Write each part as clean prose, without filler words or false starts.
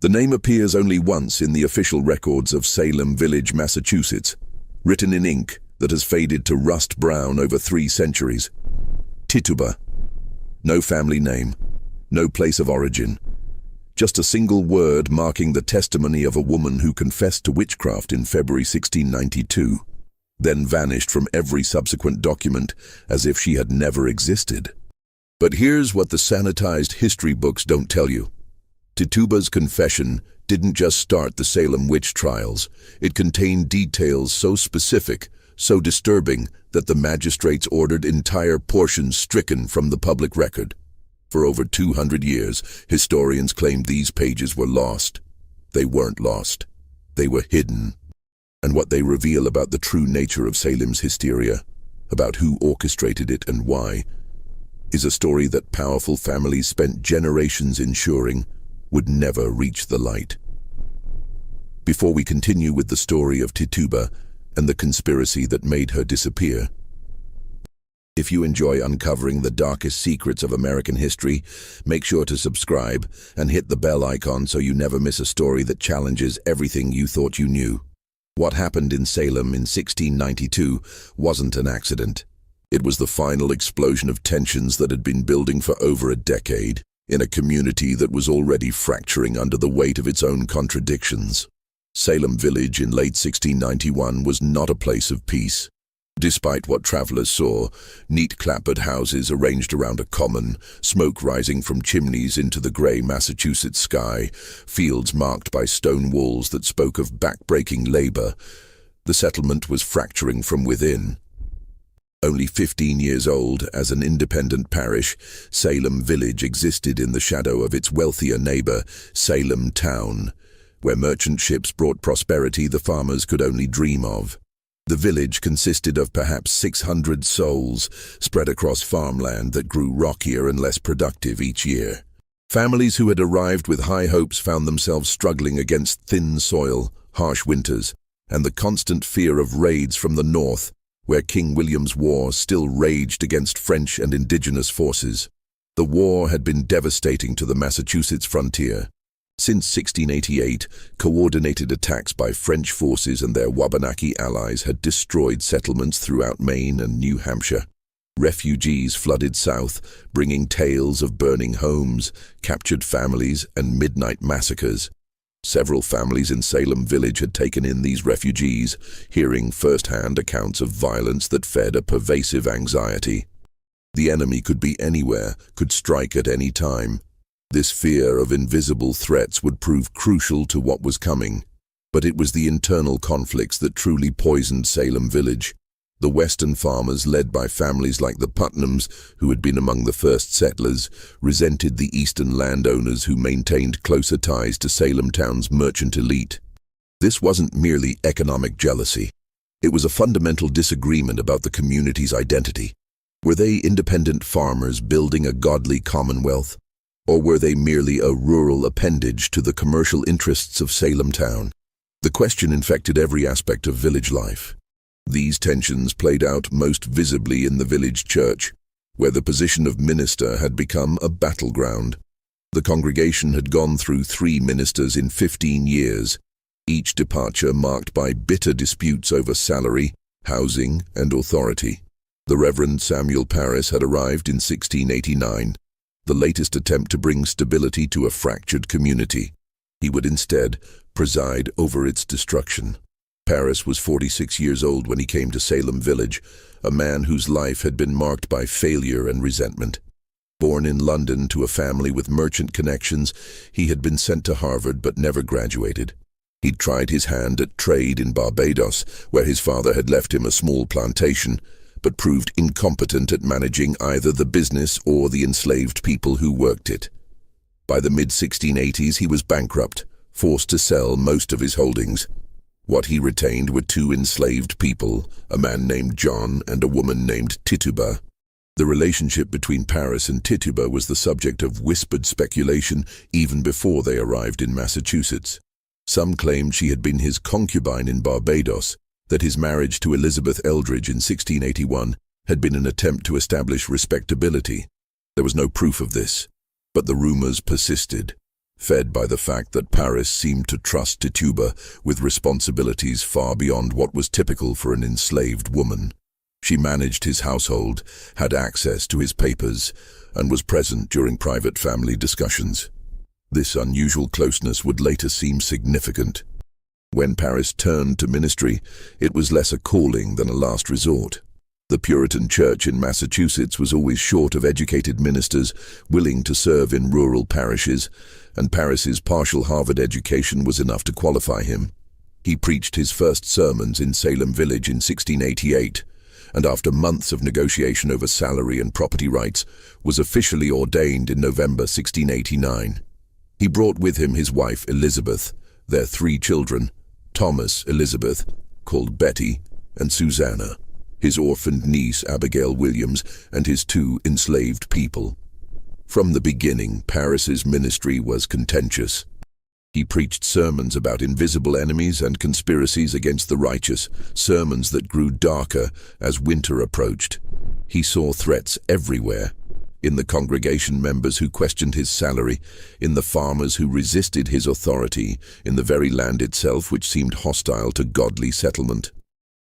The name appears only once in the official records of Salem Village, Massachusetts, written in ink that has faded to rust brown over 3 centuries. Tituba. No family name, no place of origin. Just a single word marking the testimony of a woman who confessed to witchcraft in February 1692, then vanished from every subsequent document as if she had never existed. But here's what the sanitized history books don't tell you. Tituba's confession didn't just start the Salem witch trials. It contained details so specific, so disturbing, that the magistrates ordered entire portions stricken from the public record. For over 200 years, historians claimed these pages were lost. They weren't lost. They were hidden. And what they reveal about the true nature of Salem's hysteria, about who orchestrated it and why, is a story that powerful families spent generations ensuring would never reach the light. Before we continue with the story of Tituba and the conspiracy that made her disappear, if you enjoy uncovering the darkest secrets of American history, make sure to subscribe and hit the bell icon so you never miss a story that challenges everything you thought you knew. What happened in Salem in 1692 wasn't an accident. It was the final explosion of tensions that had been building for over a decade, in a community that was already fracturing under the weight of its own contradictions. Salem Village in late 1691 was not a place of peace. Despite what travelers saw, neat clapboard houses arranged around a common, smoke rising from chimneys into the grey Massachusetts sky, fields marked by stone walls that spoke of back-breaking labor, the settlement was fracturing from within. Only 15 years old, as an independent parish, Salem Village existed in the shadow of its wealthier neighbor, Salem Town, where merchant ships brought prosperity the farmers could only dream of. The village consisted of perhaps 600 souls, spread across farmland that grew rockier and less productive each year. Families who had arrived with high hopes found themselves struggling against thin soil, harsh winters, and the constant fear of raids from the north, where King William's War still raged against French and indigenous forces. The war had been devastating to the Massachusetts frontier. Since 1688, coordinated attacks by French forces and their Wabanaki allies had destroyed settlements throughout Maine and New Hampshire. Refugees flooded south, bringing tales of burning homes, captured families, and midnight massacres. Several families in Salem Village had taken in these refugees, hearing first-hand accounts of violence that fed a pervasive anxiety. The enemy could be anywhere, could strike at any time. This fear of invisible threats would prove crucial to what was coming. But it was the internal conflicts that truly poisoned Salem Village. The western farmers, led by families like the Putnams, who had been among the first settlers, resented the eastern landowners who maintained closer ties to Salem Town's merchant elite. This wasn't merely economic jealousy. It was a fundamental disagreement about the community's identity. Were they independent farmers building a godly commonwealth? Or were they merely a rural appendage to the commercial interests of Salem Town? The question infected every aspect of village life. These tensions played out most visibly in the village church, where the position of minister had become a battleground. The congregation had gone through 3 ministers in 15 years, each departure marked by bitter disputes over salary, housing, and authority. The Reverend Samuel Parris had arrived in 1689, the latest attempt to bring stability to a fractured community. He would instead preside over its destruction. Parris was 46 years old when he came to Salem Village, a man whose life had been marked by failure and resentment. Born in London to a family with merchant connections, he had been sent to Harvard but never graduated. He'd tried his hand at trade in Barbados, where his father had left him a small plantation, but proved incompetent at managing either the business or the enslaved people who worked it. By the mid-1680s, he was bankrupt, forced to sell most of his holdings. What he retained were 2 enslaved people, a man named John and a woman named Tituba. The relationship between Parris and Tituba was the subject of whispered speculation even before they arrived in Massachusetts. Some claimed she had been his concubine in Barbados, that his marriage to Elizabeth Eldridge in 1681 had been an attempt to establish respectability. There was no proof of this, but the rumors persisted. fed by the fact that Paris seemed to trust Tituba with responsibilities far beyond what was typical for an enslaved woman. She managed his household, had access to his papers, and was present during private family discussions. This unusual closeness would later seem significant. When Paris turned to ministry, it was less a calling than a last resort. The Puritan Church in Massachusetts was always short of educated ministers willing to serve in rural parishes, and Paris's partial Harvard education was enough to qualify him. He preached his first sermons in Salem Village in 1688, and after months of negotiation over salary and property rights, was officially ordained in November 1689. He brought with him his wife Elizabeth, their 3 children, Thomas, Elizabeth, called Betty, and Susanna, his orphaned niece Abigail Williams, and his 2 enslaved people. From the beginning, Paris's ministry was contentious. He preached sermons about invisible enemies and conspiracies against the righteous, sermons that grew darker as winter approached. He saw threats everywhere, in the congregation members who questioned his salary, in the farmers who resisted his authority, in the very land itself which seemed hostile to godly settlement.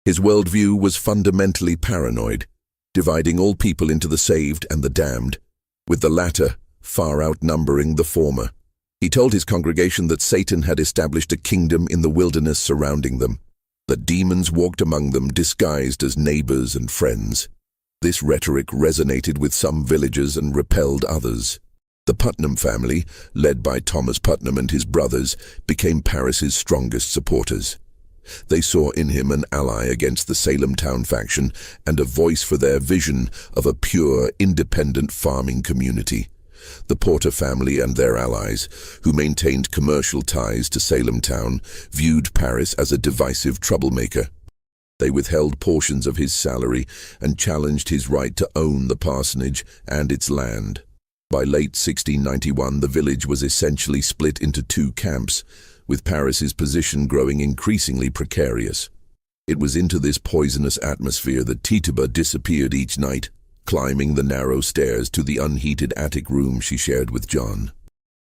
His worldview was fundamentally paranoid, dividing all people into the saved and the damned, with the latter far outnumbering the former. He told his congregation that Satan had established a kingdom in the wilderness surrounding them, that demons walked among them disguised as neighbors and friends. This rhetoric resonated with some villagers and repelled others. The Putnam family, led by Thomas Putnam and his brothers, became Paris's strongest supporters. They saw in him an ally against the Salem town faction and a voice for their vision of a pure, independent farming community. The Porter family and their allies, who maintained commercial ties to Salem town, viewed Paris as a divisive troublemaker. They withheld portions of his salary and challenged his right to own the parsonage and its land. By late 1691, the village was essentially split into 2 camps, with Paris's position growing increasingly precarious. It was into this poisonous atmosphere that Tituba disappeared each night, climbing the narrow stairs to the unheated attic room she shared with John.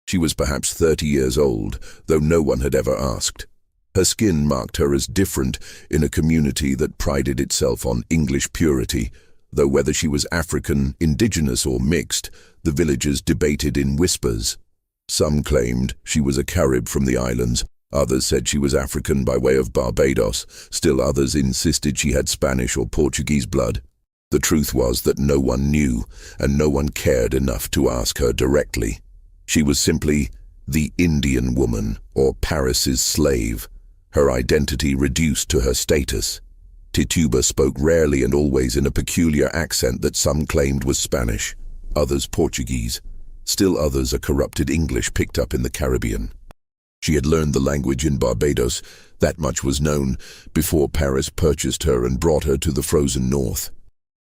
She was perhaps 30 years old, though no one had ever asked. Her skin marked her as different in a community that prided itself on English purity, though whether she was African, indigenous, or mixed, the villagers debated in whispers. Some claimed she was a Carib from the islands, others said she was African by way of Barbados, still others insisted she had Spanish or Portuguese blood. The truth was that no one knew, and no one cared enough to ask her directly. She was simply the Indian woman, or Paris's slave, her identity reduced to her status. Tituba spoke rarely and always in a peculiar accent that some claimed was Spanish, others Portuguese, still others a corrupted English picked up in the Caribbean. She had learned the language in Barbados, that much was known, before Paris purchased her and brought her to the frozen north.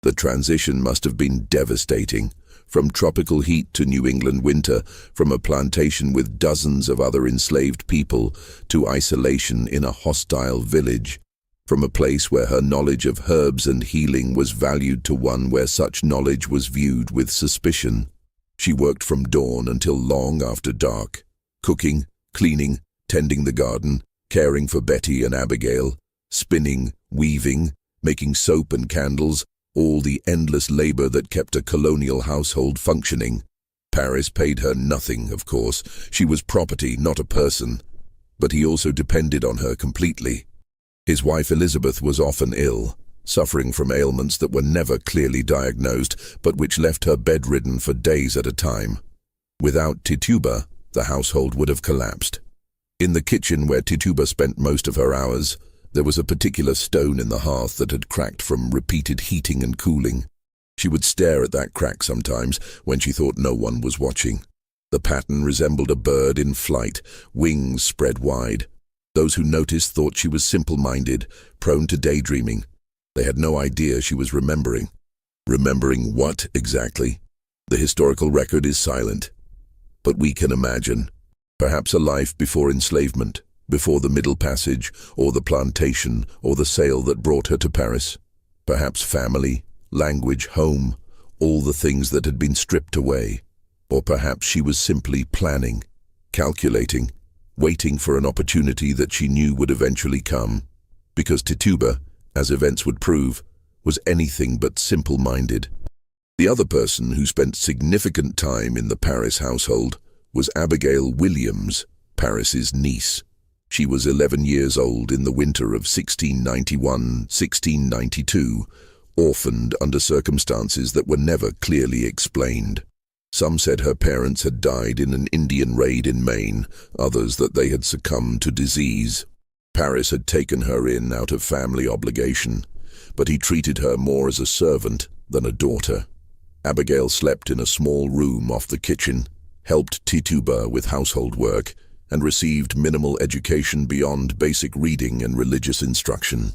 The transition must have been devastating, from tropical heat to New England winter, from a plantation with dozens of other enslaved people to isolation in a hostile village, from a place where her knowledge of herbs and healing was valued to one where such knowledge was viewed with suspicion. She worked from dawn until long after dark, cooking, cleaning, tending the garden, caring for Betty and Abigail, spinning, weaving, making soap and candles, all the endless labor that kept a colonial household functioning. Paris paid her nothing, of course. She was property, not a person. But he also depended on her completely. His wife Elizabeth was often ill, suffering from ailments that were never clearly diagnosed, but which left her bedridden for days at a time. Without Tituba, the household would have collapsed. In the kitchen where Tituba spent most of her hours, there was a particular stone in the hearth that had cracked from repeated heating and cooling. She would stare at that crack sometimes when she thought no one was watching. The pattern resembled a bird in flight, wings spread wide. Those who noticed thought she was simple-minded, prone to daydreaming. They had no idea she was remembering. Remembering what exactly? The historical record is silent. But we can imagine. Perhaps a life before enslavement, before the Middle Passage, or the plantation, or the sail that brought her to Paris. Perhaps family, language, home, all the things that had been stripped away. Or perhaps she was simply planning. calculating, waiting for an opportunity that she knew would eventually come, because Tituba, as events would prove, was anything but simple-minded. The other person who spent significant time in the Paris household was Abigail Williams, Paris's niece. She was 11 years old in the winter of 1691-1692, orphaned under circumstances that were never clearly explained. Some said her parents had died in an Indian raid in Maine, others that they had succumbed to disease. Paris had taken her in out of family obligation, but he treated her more as a servant than a daughter. Abigail slept in a small room off the kitchen, helped Tituba with household work, and received minimal education beyond basic reading and religious instruction.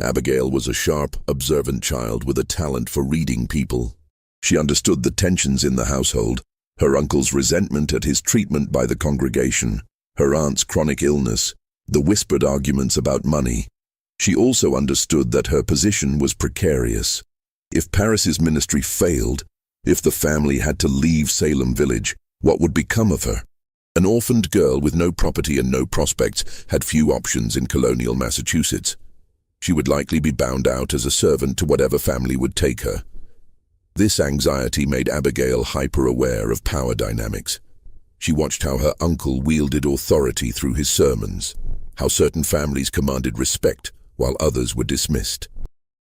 Abigail was a sharp, observant child with a talent for reading people. She understood the tensions in the household, her uncle's resentment at his treatment by the congregation, her aunt's chronic illness, the whispered arguments about money. She also understood that her position was precarious. If Paris's ministry failed, if the family had to leave Salem Village, what would become of her? An orphaned girl with no property and no prospects had few options in colonial Massachusetts. She would likely be bound out as a servant to whatever family would take her. This anxiety made Abigail hyper-aware of power dynamics. She watched how her uncle wielded authority through his sermons, how certain families commanded respect while others were dismissed.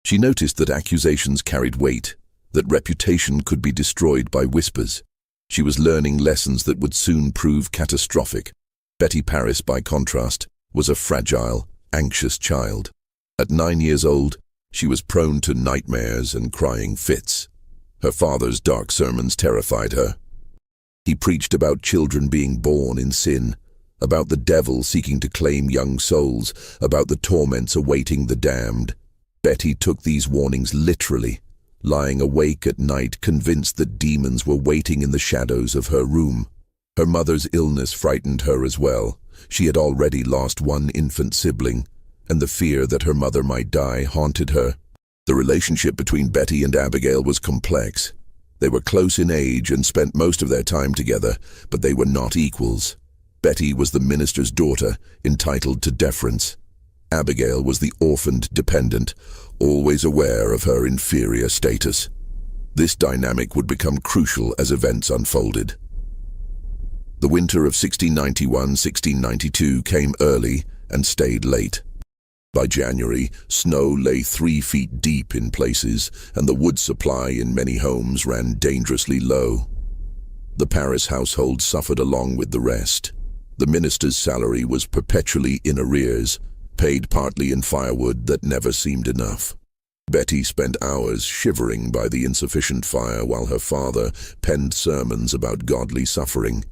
She noticed that accusations carried weight, that reputation could be destroyed by whispers. She was learning lessons that would soon prove catastrophic. Betty Paris, by contrast, was a fragile, anxious child. At 9 years old, she was prone to nightmares and crying fits. Her father's dark sermons terrified her. He preached about children being born in sin, about the devil seeking to claim young souls, about the torments awaiting the damned. Betty took these warnings literally, lying awake at night convinced that demons were waiting in the shadows of her room. Her mother's illness frightened her as well. She had already lost one infant sibling, and the fear that her mother might die haunted her. The relationship between Betty and Abigail was complex. They were close in age and spent most of their time together, but they were not equals. Betty was the minister's daughter, entitled to deference. Abigail was the orphaned dependent, always aware of her inferior status. This dynamic would become crucial as events unfolded. The winter of 1691-1692 came early and stayed late. By January, snow lay 3 feet deep in places, and the wood supply in many homes ran dangerously low. The Paris household suffered along with the rest. The minister's salary was perpetually in arrears, paid partly in firewood that never seemed enough. Betty spent hours shivering by the insufficient fire while her father penned sermons about godly suffering.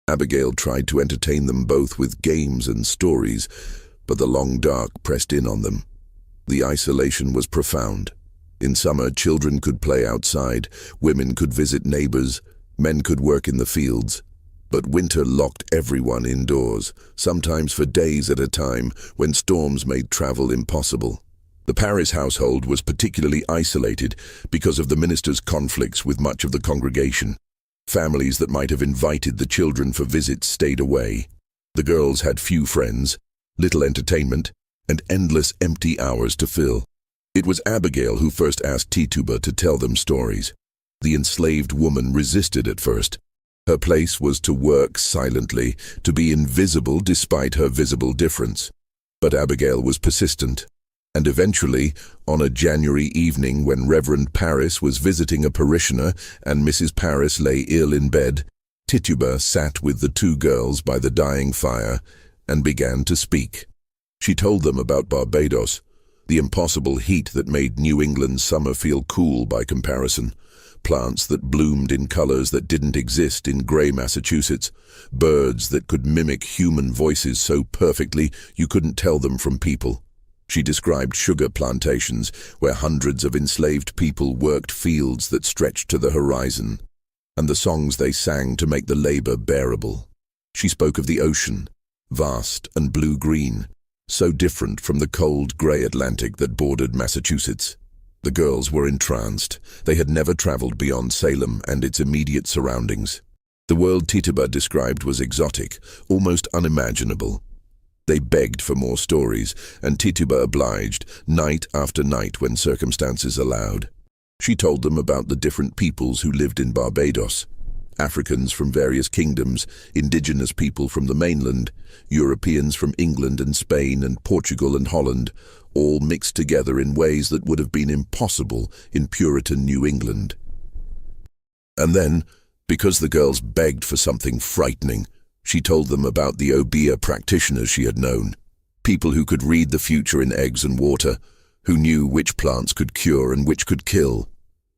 Abigail tried to entertain them both with games and stories, but the long dark pressed in on them. The isolation was profound. In summer, children could play outside, women could visit neighbors, men could work in the fields. But winter locked everyone indoors, sometimes for days at a time, when storms made travel impossible. The Paris household was particularly isolated because of the minister's conflicts with much of the congregation. Families that might have invited the children for visits stayed away. The girls had few friends, little entertainment, and endless empty hours to fill. It was Abigail who first asked Tituba to tell them stories. The enslaved woman resisted at first. Her place was to work silently, to be invisible despite her visible difference. But Abigail was persistent, and eventually, on a January evening when Reverend Paris was visiting a parishioner and Mrs. Paris lay ill in bed, Tituba sat with the 2 girls by the dying fire and began to speak. She told them about Barbados, the impossible heat that made New England's summer feel cool by comparison, plants that bloomed in colors that didn't exist in gray Massachusetts, birds that could mimic human voices so perfectly you couldn't tell them from people. She described sugar plantations where hundreds of enslaved people worked fields that stretched to the horizon, and the songs they sang to make the labor bearable. She spoke of the ocean, vast and blue-green, so different from the cold gray Atlantic that bordered Massachusetts. The girls were entranced. They had never traveled beyond Salem and its immediate surroundings. The world Tituba described was exotic, almost unimaginable. They begged for more stories, and Tituba obliged, night after night when circumstances allowed. She told them about the different peoples who lived in Barbados. Africans from various kingdoms, indigenous people from the mainland, Europeans from England and Spain and Portugal and Holland, all mixed together in ways that would have been impossible in Puritan New England. And then, because the girls begged for something frightening, she told them about the Obeah practitioners she had known, people who could read the future in eggs and water, who knew which plants could cure and which could kill,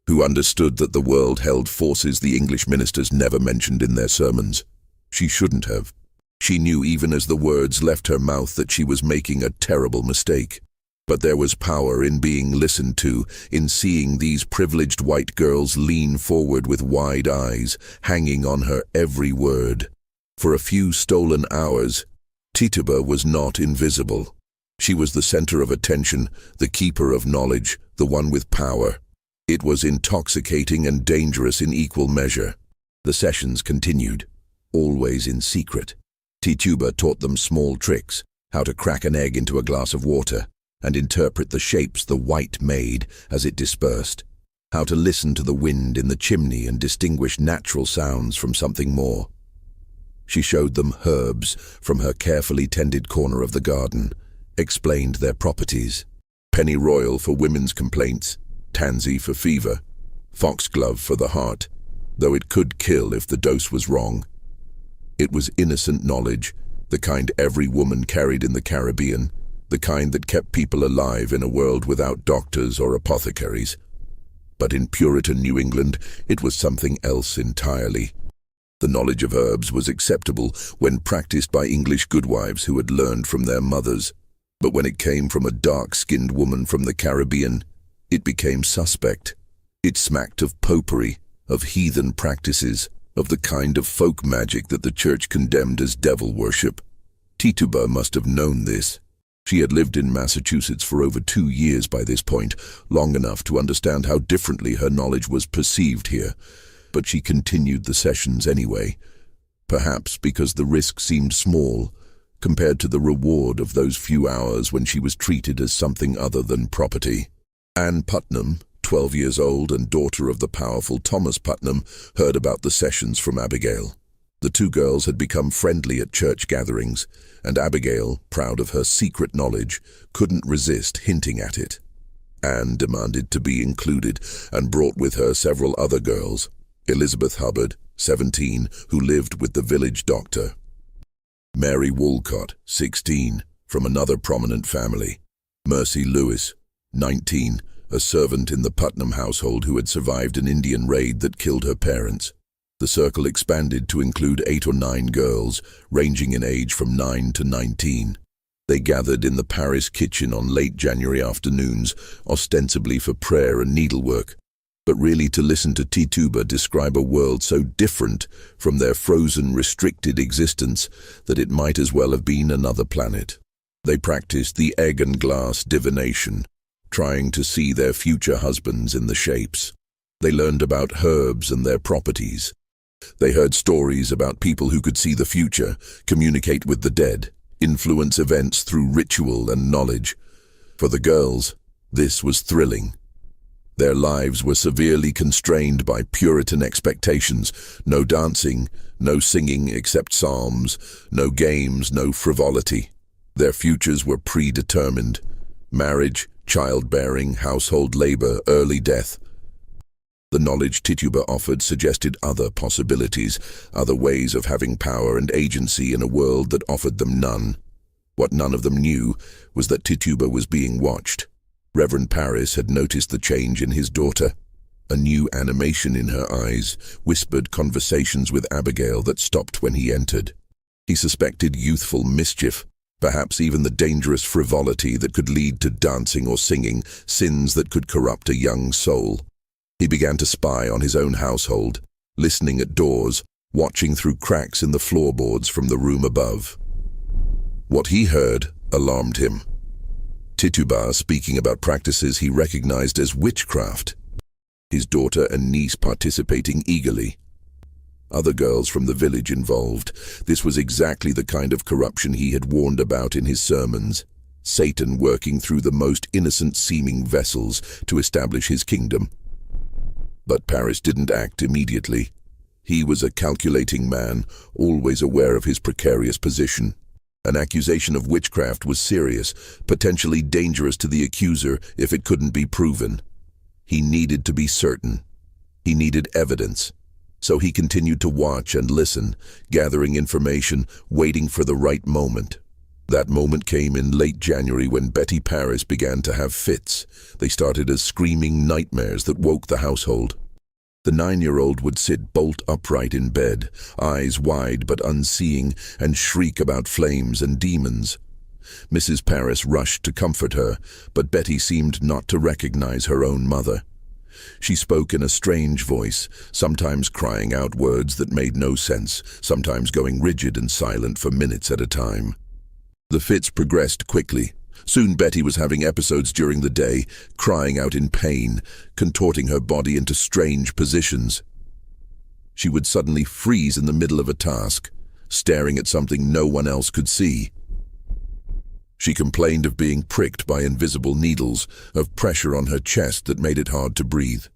who understood that the world held forces the English ministers never mentioned in their sermons. She shouldn't have. She knew even as the words left her mouth that she was making a terrible mistake. But there was power in being listened to, in seeing these privileged white girls lean forward with wide eyes, hanging on her every word. For a few stolen hours, Tituba was not invisible. She was the center of attention, the keeper of knowledge, the one with power. It was intoxicating and dangerous in equal measure. The sessions continued, always in secret. Tituba taught them small tricks, how to crack an egg into a glass of water, and interpret the shapes the white made as it dispersed, how to listen to the wind in the chimney and distinguish natural sounds from something more. She showed them herbs from her carefully tended corner of the garden, explained their properties. Pennyroyal for women's complaints, tansy for fever, foxglove for the heart, though it could kill if the dose was wrong. It was innocent knowledge, the kind every woman carried in the Caribbean, the kind that kept people alive in a world without doctors or apothecaries. But in Puritan New England, it was something else entirely. The knowledge of herbs was acceptable when practiced by English goodwives who had learned from their mothers. But when it came from a dark-skinned woman from the Caribbean, it became suspect. It smacked of popery, of heathen practices, of the kind of folk magic that the church condemned as devil worship. Tituba must have known this. She had lived in Massachusetts for over 2 years by this point, long enough to understand how differently her knowledge was perceived here. But she continued the sessions anyway, perhaps because the risk seemed small compared to the reward of those few hours when she was treated as something other than property. Anne Putnam, 12 years old and daughter of the powerful Thomas Putnam, heard about the sessions from Abigail. The two girls had become friendly at church gatherings, and Abigail, proud of her secret knowledge, couldn't resist hinting at it. Anne demanded to be included and brought with her several other girls. Elizabeth Hubbard, 17, who lived with the village doctor. Mary Walcott, 16, from another prominent family. Mercy Lewis, 19, a servant in the Putnam household who had survived an Indian raid that killed her parents. The circle expanded to include 8 or 9 girls, ranging in age from 9 to 19. They gathered in the Paris kitchen on late January afternoons, ostensibly for prayer and needlework, but really to listen to Tituba describe a world so different from their frozen, restricted existence that it might as well have been another planet. They practiced the egg and glass divination, trying to see their future husbands in the shapes. They learned about herbs and their properties. They heard stories about people who could see the future, communicate with the dead, influence events through ritual and knowledge. For the girls, this was thrilling. Their lives were severely constrained by Puritan expectations. No dancing, no singing except psalms, no games, no frivolity. Their futures were predetermined. Marriage, childbearing, household labor, early death. The knowledge Tituba offered suggested other possibilities, other ways of having power and agency in a world that offered them none. What none of them knew was that Tituba was being watched. Reverend Parris had noticed the change in his daughter. A new animation in her eyes, whispered conversations with Abigail that stopped when he entered. He suspected youthful mischief, perhaps even the dangerous frivolity that could lead to dancing or singing, sins that could corrupt a young soul. He began to spy on his own household, listening at doors, watching through cracks in the floorboards from the room above. What he heard alarmed him. Tituba speaking about practices he recognized as witchcraft. His daughter and niece participating eagerly. other girls from the village involved. This was exactly the kind of corruption he had warned about in his sermons. Satan working through the most innocent-seeming vessels to establish his kingdom. But Paris didn't act immediately. He was a calculating man, always aware of his precarious position. An accusation of witchcraft was serious, potentially dangerous to the accuser if it couldn't be proven. He needed to be certain. He needed evidence. So he continued to watch and listen, gathering information, waiting for the right moment. That moment came in late January when Betty Paris began to have fits. They started as screaming nightmares that woke the household. The 9-year-old would sit bolt upright in bed, eyes wide but unseeing, and shriek about flames and demons. Mrs. Paris rushed to comfort her, but Betty seemed not to recognize her own mother. She spoke in a strange voice, sometimes crying out words that made no sense, sometimes going rigid and silent for minutes at a time. The fits progressed quickly. Soon Betty was having episodes during the day, crying out in pain, contorting her body into strange positions. She would suddenly freeze in the middle of a task, staring at something no one else could see. She complained of being pricked by invisible needles, of pressure on her chest that made it hard to breathe.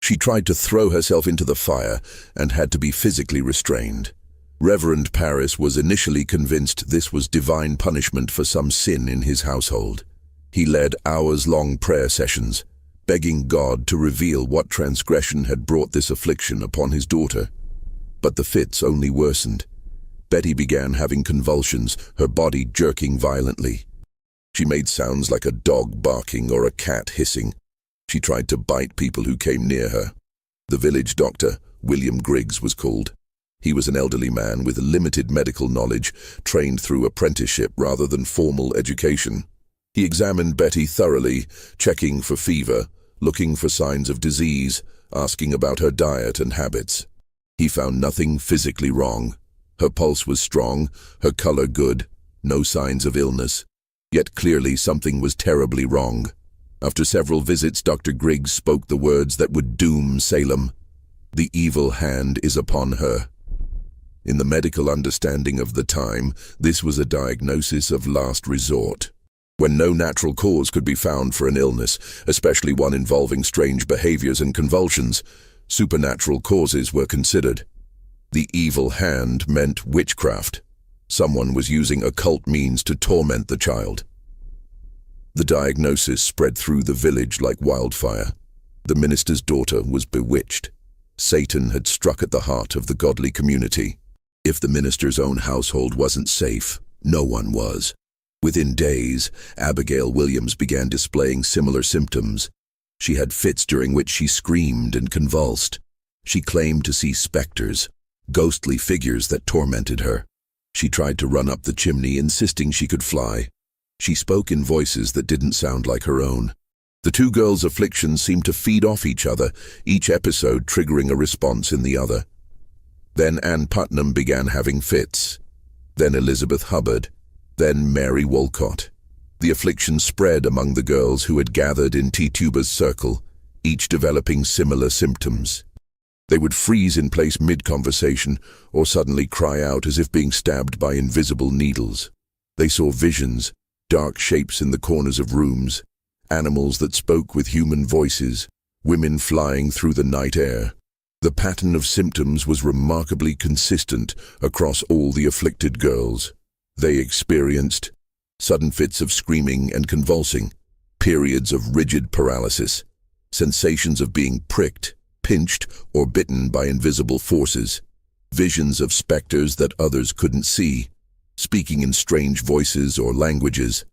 She tried to throw herself into the fire and had to be physically restrained. Reverend Paris was initially convinced this was divine punishment for some sin in his household. He led hours-long prayer sessions, begging God to reveal what transgression had brought this affliction upon his daughter. But the fits only worsened. Betty began having convulsions, her body jerking violently. She made sounds like a dog barking or a cat hissing. She tried to bite people who came near her. The village doctor, William Griggs, was called. He was an elderly man with limited medical knowledge, trained through apprenticeship rather than formal education. He examined Betty thoroughly, checking for fever, looking for signs of disease, asking about her diet and habits. He found nothing physically wrong. Her pulse was strong, her color good, no signs of illness. Yet clearly something was terribly wrong. After several visits, Dr. Griggs spoke the words that would doom Salem. The evil hand is upon her. In the medical understanding of the time, this was a diagnosis of last resort. When no natural cause could be found for an illness, especially one involving strange behaviors and convulsions, supernatural causes were considered. The evil hand meant witchcraft. Someone was using occult means to torment the child. The diagnosis spread through the village like wildfire. The minister's daughter was bewitched. Satan had struck at the heart of the godly community. If the minister's own household wasn't safe, no one was. Within days, Abigail Williams began displaying similar symptoms. She had fits during which she screamed and convulsed. She claimed to see specters, ghostly figures that tormented her. She tried to run up the chimney, insisting she could fly. She spoke in voices that didn't sound like her own. The two girls' afflictions seemed to feed off each other, each episode triggering a response in the other. Then Ann Putnam began having fits. Then Elizabeth Hubbard. Then Mary Wolcott. The affliction spread among the girls who had gathered in Tituba's circle, each developing similar symptoms. They would freeze in place mid-conversation or suddenly cry out as if being stabbed by invisible needles. They saw visions, dark shapes in the corners of rooms, animals that spoke with human voices, women flying through the night air. The pattern of symptoms was remarkably consistent across all the afflicted girls. They experienced sudden fits of screaming and convulsing, periods of rigid paralysis, sensations of being pricked, pinched, or bitten by invisible forces, visions of specters that others couldn't see, speaking in strange voices or languages,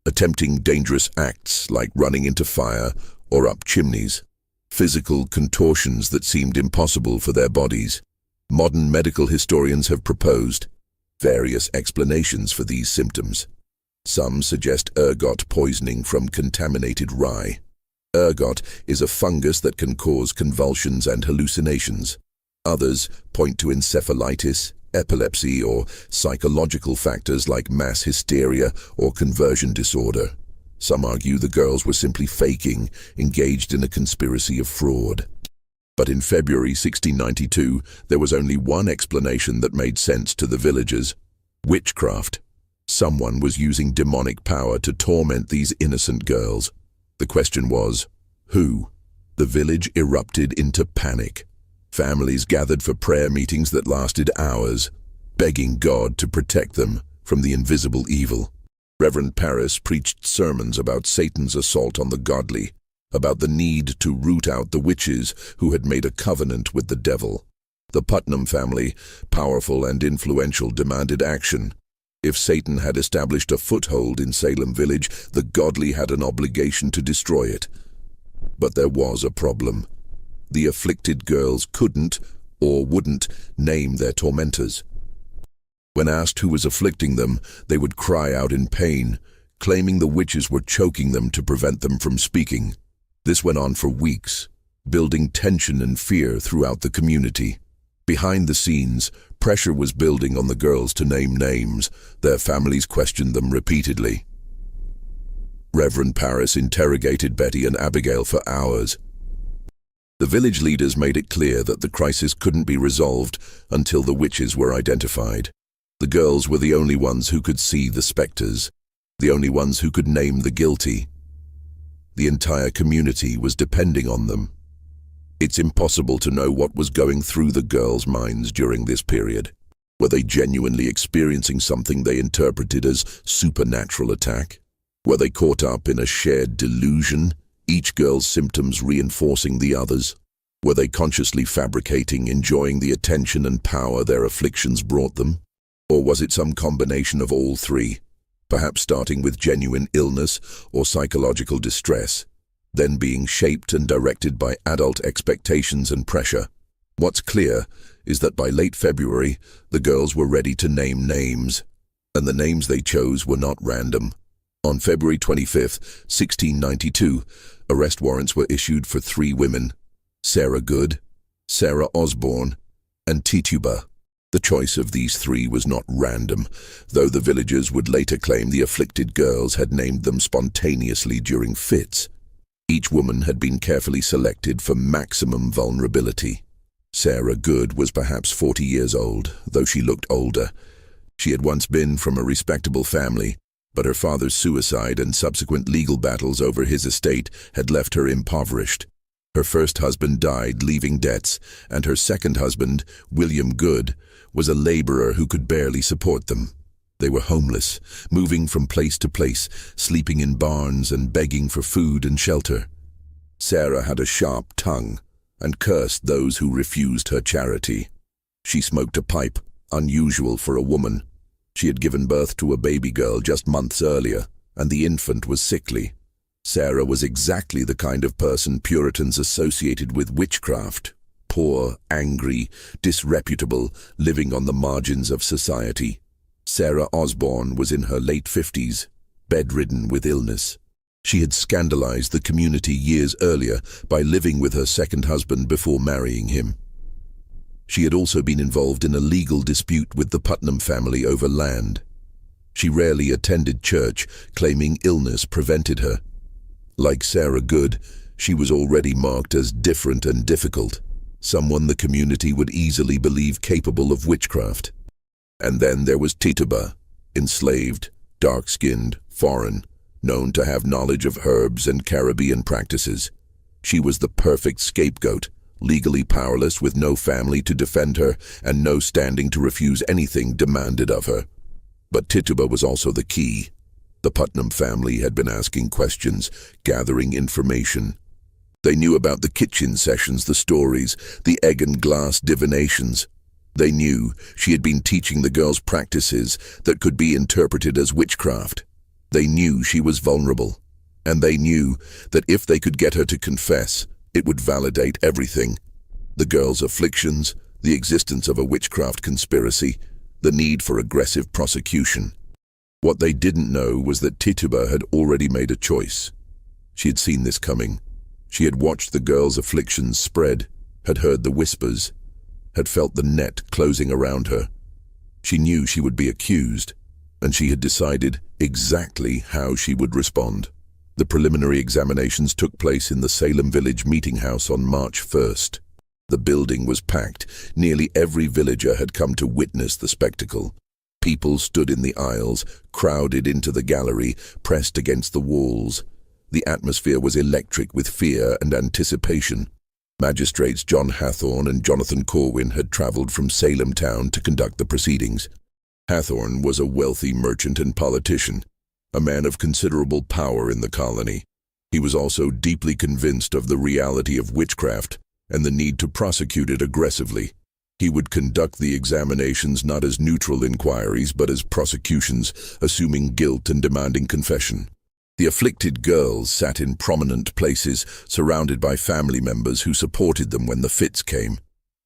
attempting dangerous acts like running into fire or up chimneys, physical contortions that seemed impossible for their bodies. Modern medical historians have proposed various explanations for these symptoms. Some suggest ergot poisoning from contaminated rye. Ergot is a fungus that can cause convulsions and hallucinations. Others point to encephalitis, epilepsy, or psychological factors like mass hysteria or conversion disorder. Some argue the girls were simply faking, engaged in a conspiracy of fraud. But in February 1692, there was only one explanation that made sense to the villagers: witchcraft. Someone was using demonic power to torment these innocent girls. The question was, who? The village erupted into panic. Families gathered for prayer meetings that lasted hours, begging God to protect them from the invisible evil. Reverend Paris preached sermons about Satan's assault on the godly, about the need to root out the witches who had made a covenant with the devil. The Putnam family, powerful and influential, demanded action. If Satan had established a foothold in Salem village, the godly had an obligation to destroy it. But there was a problem. The afflicted girls couldn't or wouldn't name their tormentors. When asked who was afflicting them, they would cry out in pain, claiming the witches were choking them to prevent them from speaking. This went on for weeks, building tension and fear throughout the community. Behind the scenes, pressure was building on the girls to name names. Their families questioned them repeatedly. Reverend Paris interrogated Betty and Abigail for hours. The village leaders made it clear that the crisis couldn't be resolved until the witches were identified. The girls were the only ones who could see the specters, the only ones who could name the guilty. The entire community was depending on them. It's impossible to know what was going through the girls' minds during this period. Were they genuinely experiencing something they interpreted as supernatural attack? Were they caught up in a shared delusion, each girl's symptoms reinforcing the others? Were they consciously fabricating, enjoying the attention and power their afflictions brought them? Or was it some combination of all three, perhaps starting with genuine illness or psychological distress, then being shaped and directed by adult expectations and pressure? What's clear is that by late February, the girls were ready to name names, and the names they chose were not random. On February 25, 1692, arrest warrants were issued for 3 women: Sarah Good, Sarah Osborne, and Tituba. The choice of these 3 was not random, though the villagers would later claim the afflicted girls had named them spontaneously during fits. Each woman had been carefully selected for maximum vulnerability. Sarah Good was perhaps 40 years old, though she looked older. She had once been from a respectable family, but her father's suicide and subsequent legal battles over his estate had left her impoverished. Her first husband died, leaving debts, and her second husband, William Good, was a laborer who could barely support them. They were homeless, moving from place to place, sleeping in barns and begging for food and shelter. Sarah had a sharp tongue and cursed those who refused her charity. She smoked a pipe, unusual for a woman. She had given birth to a baby girl just months earlier, and the infant was sickly. Sarah was exactly the kind of person Puritans associated with witchcraft: poor, angry, disreputable, living on the margins of society. Sarah Osborne was in her late 50s, bedridden with illness. She had scandalized the community years earlier by living with her second husband before marrying him. She had also been involved in a legal dispute with the Putnam family over land. She rarely attended church, claiming illness prevented her. Like Sarah Good, she was already marked as different and difficult, someone the community would easily believe capable of witchcraft. And then there was Tituba, enslaved, dark-skinned, foreign, known to have knowledge of herbs and Caribbean practices. She was the perfect scapegoat, legally powerless with no family to defend her and no standing to refuse anything demanded of her. But Tituba was also the key. The Putnam family had been asking questions, gathering information. They knew about the kitchen sessions, the stories, the egg and glass divinations. They knew she had been teaching the girls practices that could be interpreted as witchcraft. They knew she was vulnerable, and they knew that if they could get her to confess, it would validate everything: the girls' afflictions, the existence of a witchcraft conspiracy, the need for aggressive prosecution. What they didn't know was that Tituba had already made a choice. She had seen this coming. She had watched the girls' afflictions spread, had heard the whispers, had felt the net closing around her. She knew she would be accused, and she had decided exactly how she would respond. The preliminary examinations took place in the Salem Village meeting house on March 1st. The building was packed. Nearly every villager had come to witness the spectacle. People stood in the aisles, crowded into the gallery, pressed against the walls. The atmosphere was electric with fear and anticipation. Magistrates John Hathorne and Jonathan Corwin had traveled from Salem town to conduct the proceedings. Hathorne was a wealthy merchant and politician, a man of considerable power in the colony. He was also deeply convinced of the reality of witchcraft and the need to prosecute it aggressively. He would conduct the examinations not as neutral inquiries but as prosecutions, assuming guilt and demanding confession. The afflicted girls sat in prominent places, surrounded by family members who supported them when the fits came.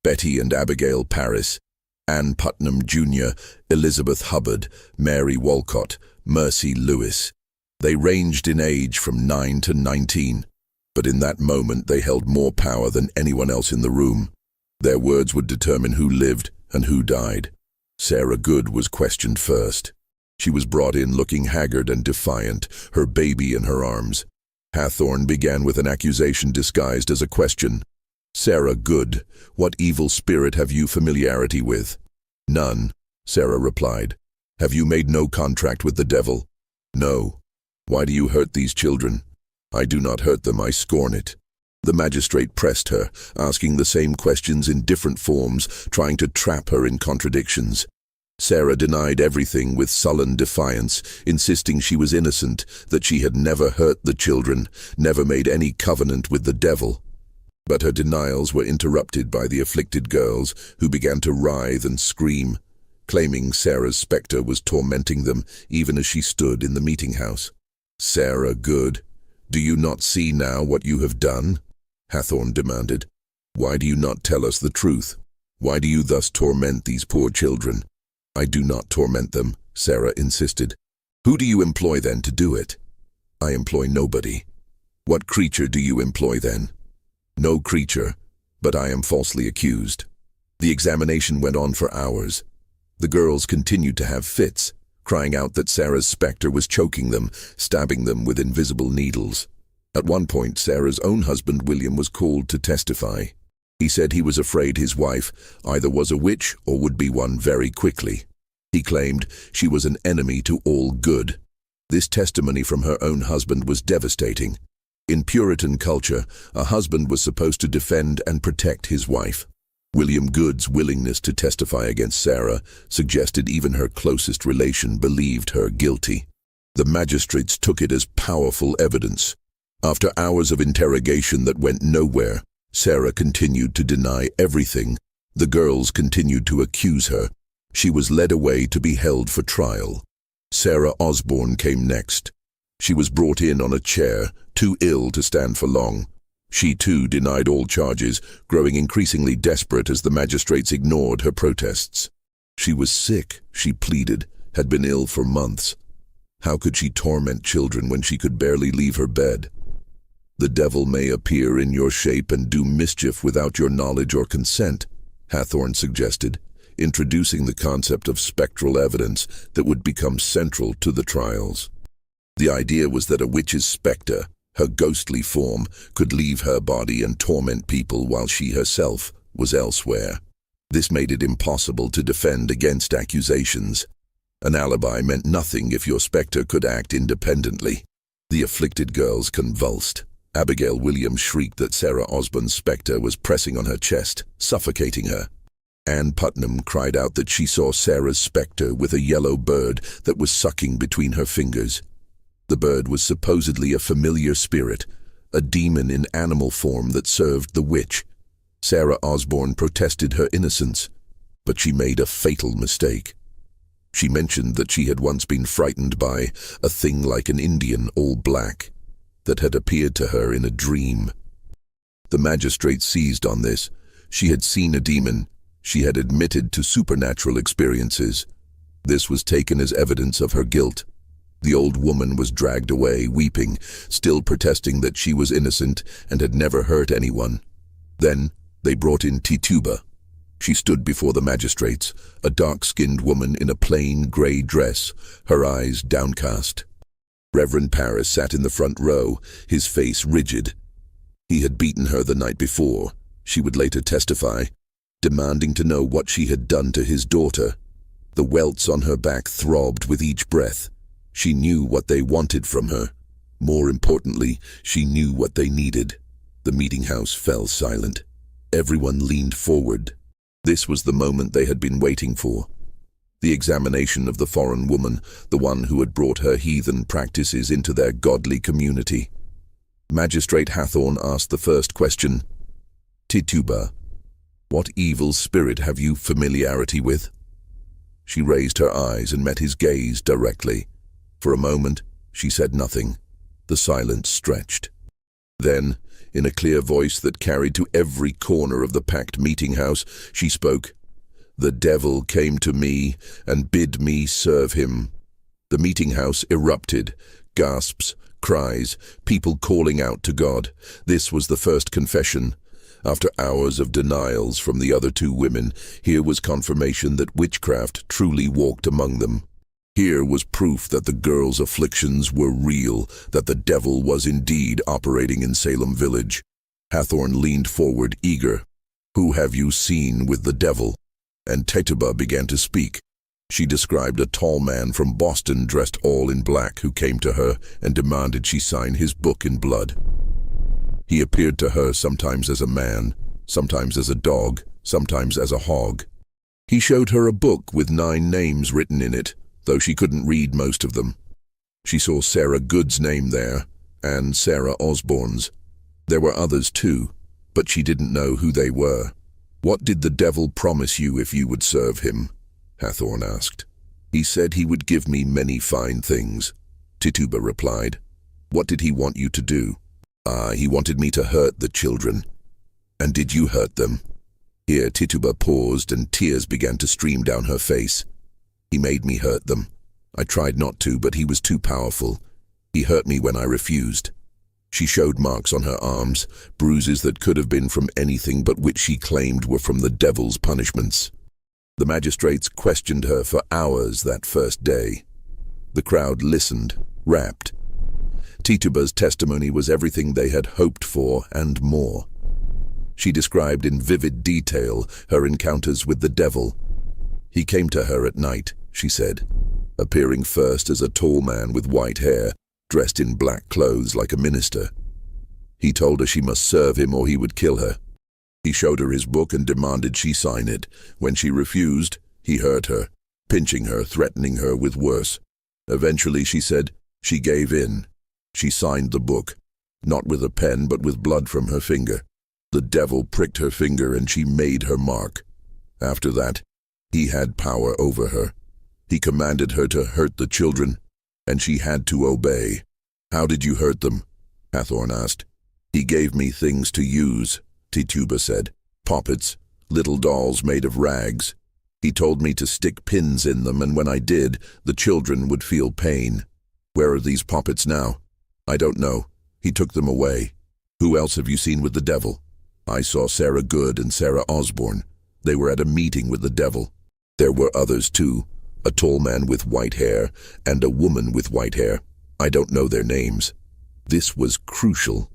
Betty and Abigail Parris, Ann Putnam Jr., Elizabeth Hubbard, Mary Walcott, Mercy Lewis. They ranged in age from 9 to 19, but in that moment they held more power than anyone else in the room. Their words would determine who lived and who died. Sarah Good was questioned first. She was brought in looking haggard and defiant, her baby in her arms. Hathorne began with an accusation disguised as a question. "Sarah Good, what evil spirit have you familiarity with?" "None," Sarah replied. "Have you made no contract with the devil?" "No." "Why do you hurt these children?" "I do not hurt them, I scorn it." The magistrate pressed her, asking the same questions in different forms, trying to trap her in contradictions. Sarah denied everything with sullen defiance, insisting she was innocent, that she had never hurt the children, never made any covenant with the devil. But her denials were interrupted by the afflicted girls, who began to writhe and scream, claiming Sarah's spectre was tormenting them even as she stood in the meeting house. "Sarah Good, do you not see now what you have done?" Hathorne demanded. "Why do you not tell us the truth? Why do you thus torment these poor children?" "I do not torment them," Sarah insisted. "Who do you employ then to do it?" "I employ nobody." "What creature do you employ then?" "No creature, but I am falsely accused." The examination went on for hours. The girls continued to have fits, crying out that Sarah's spectre was choking them, stabbing them with invisible needles. At one point, Sarah's own husband, William, was called to testify. He said he was afraid his wife either was a witch or would be one very quickly. He claimed she was an enemy to all good. This testimony from her own husband was devastating. In Puritan culture, a husband was supposed to defend and protect his wife. William Good's willingness to testify against Sarah suggested even her closest relation believed her guilty. The magistrates took it as powerful evidence. After hours of interrogation that went nowhere, Sarah continued to deny everything. The girls continued to accuse her. She was led away to be held for trial. Sarah Osborne came next. She was brought in on a chair, too ill to stand for long. She too denied all charges, growing increasingly desperate as the magistrates ignored her protests. She was sick, she pleaded, had been ill for months. How could she torment children when she could barely leave her bed? "The devil may appear in your shape and do mischief without your knowledge or consent," Hathorne suggested, introducing the concept of spectral evidence that would become central to the trials. The idea was that a witch's spectre, her ghostly form, could leave her body and torment people while she herself was elsewhere. This made it impossible to defend against accusations. An alibi meant nothing if your spectre could act independently. The afflicted girls convulsed. Abigail Williams shrieked that Sarah Osborne's spectre was pressing on her chest, suffocating her. Ann Putnam cried out that she saw Sarah's spectre with a yellow bird that was sucking between her fingers. The bird was supposedly a familiar spirit, a demon in animal form that served the witch. Sarah Osborne protested her innocence, but she made a fatal mistake. She mentioned that she had once been frightened by a thing like an Indian, all black, that had appeared to her in a dream. The magistrate seized on this. She had seen a demon. She had admitted to supernatural experiences. This was taken as evidence of her guilt. The old woman was dragged away, weeping, still protesting that she was innocent and had never hurt anyone. Then they brought in Tituba. She stood before the magistrates, a dark-skinned woman in a plain gray dress, her eyes downcast. Reverend Parris sat in the front row, his face rigid. He had beaten her the night before. she would later testify, demanding to know what she had done to his daughter. The welts on her back throbbed with each breath. She knew what they wanted from her. More importantly, she knew what they needed. The meeting house fell silent. Everyone leaned forward. This was the moment they had been waiting for. The examination of the foreign woman, the one who had brought her heathen practices into their godly community. Magistrate Hathorn asked the first question. Tituba, what evil spirit have you familiarity with? She raised her eyes and met his gaze directly. For a moment, she said nothing. The silence stretched. Then, in a clear voice that carried to every corner of the packed meeting house, she spoke. The devil came to me and bid me serve him. The meeting house erupted. Gasps, cries, people calling out to God. This was the first confession. After hours of denials from the other two women, here was confirmation that witchcraft truly walked among them. Here was proof that the girls' afflictions were real, that the devil was indeed operating in Salem Village. Hathorn leaned forward, eager. Who have you seen with the devil? And Tituba began to speak. She described a tall man from Boston dressed all in black who came to her and demanded she sign his book in blood. He appeared to her sometimes as a man, sometimes as a dog, sometimes as a hog. He showed her a book with 9 names written in it, though she couldn't read most of them. She saw Sarah Good's name there, and Sarah Osborne's. There were others too, but she didn't know who they were. What did the devil promise you if you would serve him? Hathorn asked. He said he would give me many fine things, Tituba replied. What did he want you to do? He wanted me to hurt the children. And did you hurt them? Here Tituba paused and tears began to stream down her face. He made me hurt them. I tried not to, but he was too powerful. He hurt me when I refused. She showed marks on her arms, bruises that could have been from anything but which she claimed were from the devil's punishments. The magistrates questioned her for hours that first day. The crowd listened, rapt. Tituba's testimony was everything they had hoped for and more. She described in vivid detail her encounters with the devil. He came to her at night, she said, appearing first as a tall man with white hair, dressed in black clothes like a minister. He told her she must serve him or he would kill her. He showed her his book and demanded she sign it. When she refused, he hurt her, pinching her, threatening her with worse. Eventually, she said, she gave in. She signed the book, not with a pen but with blood from her finger. The devil pricked her finger and she made her mark. After that, he had power over her. He commanded her to hurt the children, and she had to obey. How did you hurt them? Hathorn asked. He gave me things to use, Tituba said. Poppets, little dolls made of rags. He told me to stick pins in them, and when I did, the children would feel pain. Where are these poppets now? I don't know. He took them away. Who else have you seen with the devil? I saw Sarah Good and Sarah Osborne. They were at a meeting with the devil. There were others too. A tall man with white hair and a woman with white hair. I don't know their names. This was crucial.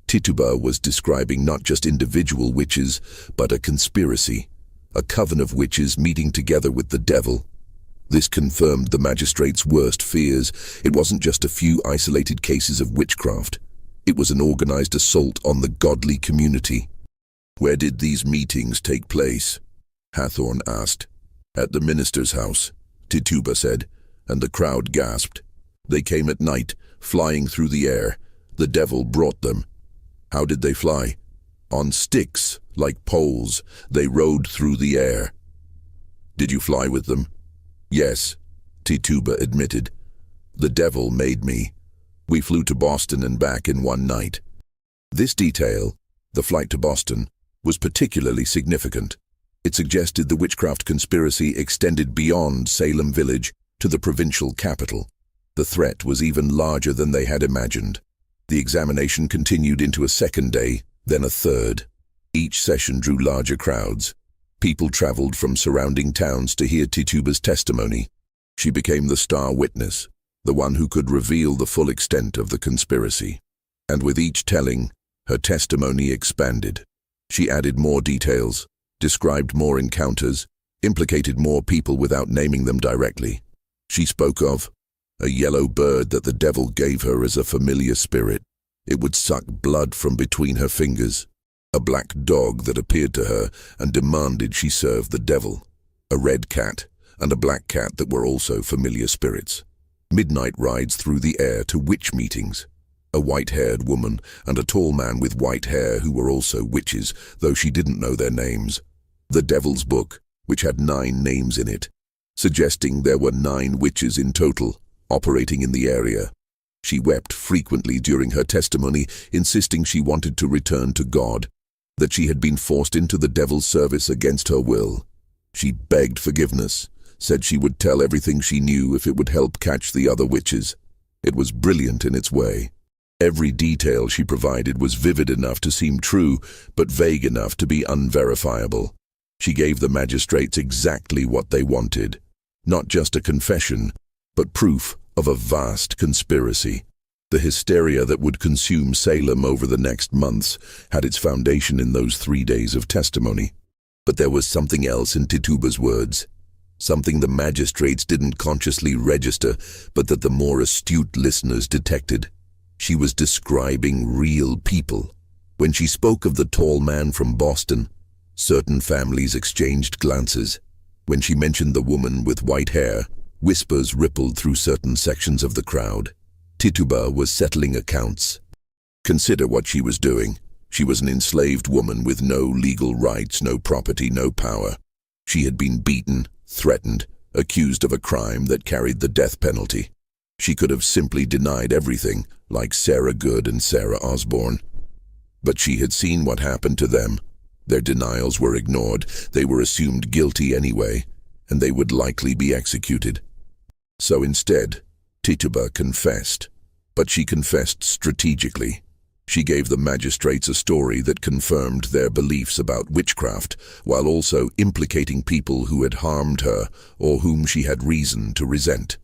Tituba was describing not just individual witches, but a conspiracy, a coven of witches meeting together with the devil. This confirmed the magistrate's worst fears. It wasn't just a few isolated cases of witchcraft. It was an organized assault on the godly community. Where did these meetings take place? Hathorn asked. At the minister's house, Tituba said, and the crowd gasped. They came at night, flying through the air. The devil brought them. How did they fly? On sticks, like poles. They rode through the air. Did you fly with them? Yes, Tituba admitted. The devil made me. We flew to Boston and back in one night. This detail, the flight to Boston, was particularly significant. It suggested the witchcraft conspiracy extended beyond Salem Village to the provincial capital. The threat was even larger than they had imagined. The examination continued into a second day, then a third. Each session drew larger crowds. People traveled from surrounding towns to hear Tituba's testimony. She became the star witness, the one who could reveal the full extent of the conspiracy. And with each telling, her testimony expanded. She added more details, described more encounters, implicated more people without naming them directly. She spoke of a yellow bird that the devil gave her as a familiar spirit. It would suck blood from between her fingers. A black dog that appeared to her and demanded she serve the devil. A red cat and a black cat that were also familiar spirits. Midnight rides through the air to witch meetings. A white-haired woman and a tall man with white hair who were also witches, though she didn't know their names. The Devil's Book, which had 9 names in it, suggesting there were 9 witches in total, operating in the area. She wept frequently during her testimony, insisting she wanted to return to God, that she had been forced into the devil's service against her will. She begged forgiveness, said she would tell everything she knew if it would help catch the other witches. It was brilliant in its way. Every detail she provided was vivid enough to seem true, but vague enough to be unverifiable. She gave the magistrates exactly what they wanted. Not just a confession, but proof of a vast conspiracy. The hysteria that would consume Salem over the next months had its foundation in those 3 days of testimony. But there was something else in Tituba's words. Something the magistrates didn't consciously register, but that the more astute listeners detected. She was describing real people. When she spoke of the tall man from Boston, certain families exchanged glances. When she mentioned the woman with white hair, whispers rippled through certain sections of the crowd. Tituba was settling accounts. Consider what she was doing. She was an enslaved woman with no legal rights, no property, no power. She had been beaten, threatened, accused of a crime that carried the death penalty. She could have simply denied everything, like Sarah Good and Sarah Osborne. But she had seen what happened to them. Their denials were ignored, they were assumed guilty anyway, and they would likely be executed. So instead, Tituba confessed. But she confessed strategically. She gave the magistrates a story that confirmed their beliefs about witchcraft, while also implicating people who had harmed her or whom she had reason to resent.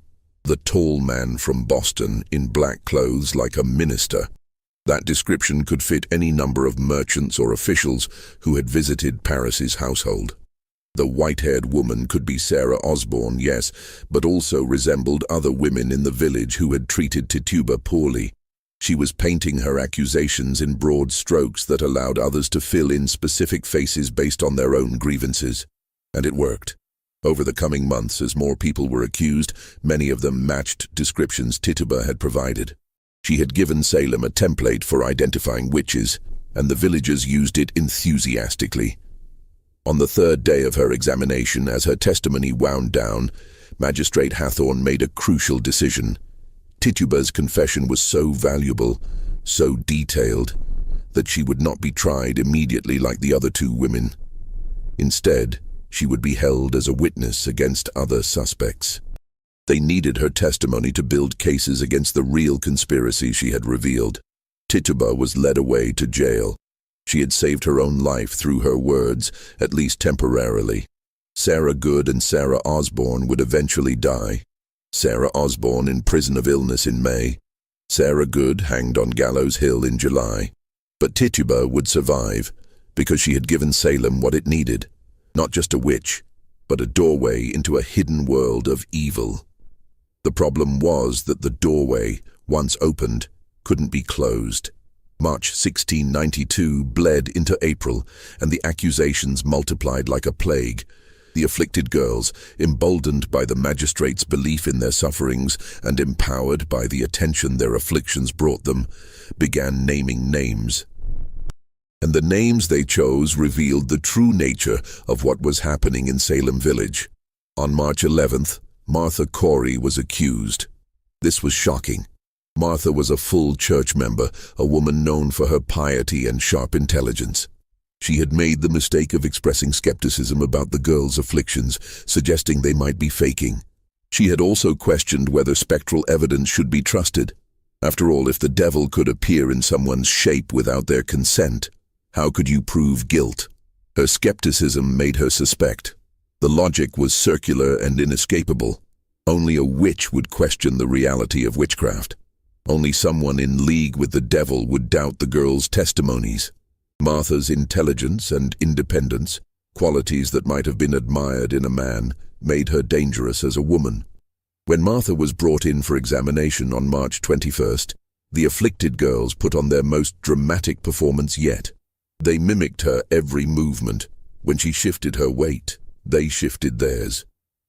The tall man from Boston in black clothes like a minister. That description could fit any number of merchants or officials who had visited Paris's household. The white-haired woman could be Sarah Osborne, yes, but also resembled other women in the village who had treated Tituba poorly. She was painting her accusations in broad strokes that allowed others to fill in specific faces based on their own grievances. And it worked. Over the coming months, as more people were accused, many of them matched descriptions Tituba had provided. She had given Salem a template for identifying witches, and the villagers used it enthusiastically. On the 3rd day of her examination, as her testimony wound down, Magistrate Hathorne made a crucial decision. Tituba's confession was so valuable, so detailed, that she would not be tried immediately like the other 2 women. Instead, she would be held as a witness against other suspects. They needed her testimony to build cases against the real conspiracy she had revealed. Tituba was led away to jail. She had saved her own life through her words, at least temporarily. Sarah Good and Sarah Osborne would eventually die. Sarah Osborne in prison of illness in May. Sarah Good hanged on Gallows Hill in July. But Tituba would survive, because she had given Salem what it needed. Not just a witch, but a doorway into a hidden world of evil. The problem was that the doorway, once opened, couldn't be closed. March 1692 bled into April, and the accusations multiplied like a plague. The afflicted girls, emboldened by the magistrates' belief in their sufferings and empowered by the attention their afflictions brought them, began naming names. And the names they chose revealed the true nature of what was happening in Salem Village. On March 11th, Martha Corey was accused. This was shocking. Martha was a full church member, a woman known for her piety and sharp intelligence. She had made the mistake of expressing skepticism about the girls' afflictions, suggesting they might be faking. She had also questioned whether spectral evidence should be trusted. After all, if the devil could appear in someone's shape without their consent, how could you prove guilt? Her skepticism made her suspect. The logic was circular and inescapable. Only a witch would question the reality of witchcraft. Only someone in league with the devil would doubt the girls' testimonies. Martha's intelligence and independence, qualities that might have been admired in a man, made her dangerous as a woman. When Martha was brought in for examination on March 21st, the afflicted girls put on their most dramatic performance yet. They mimicked her every movement. When she shifted her weight, they shifted theirs.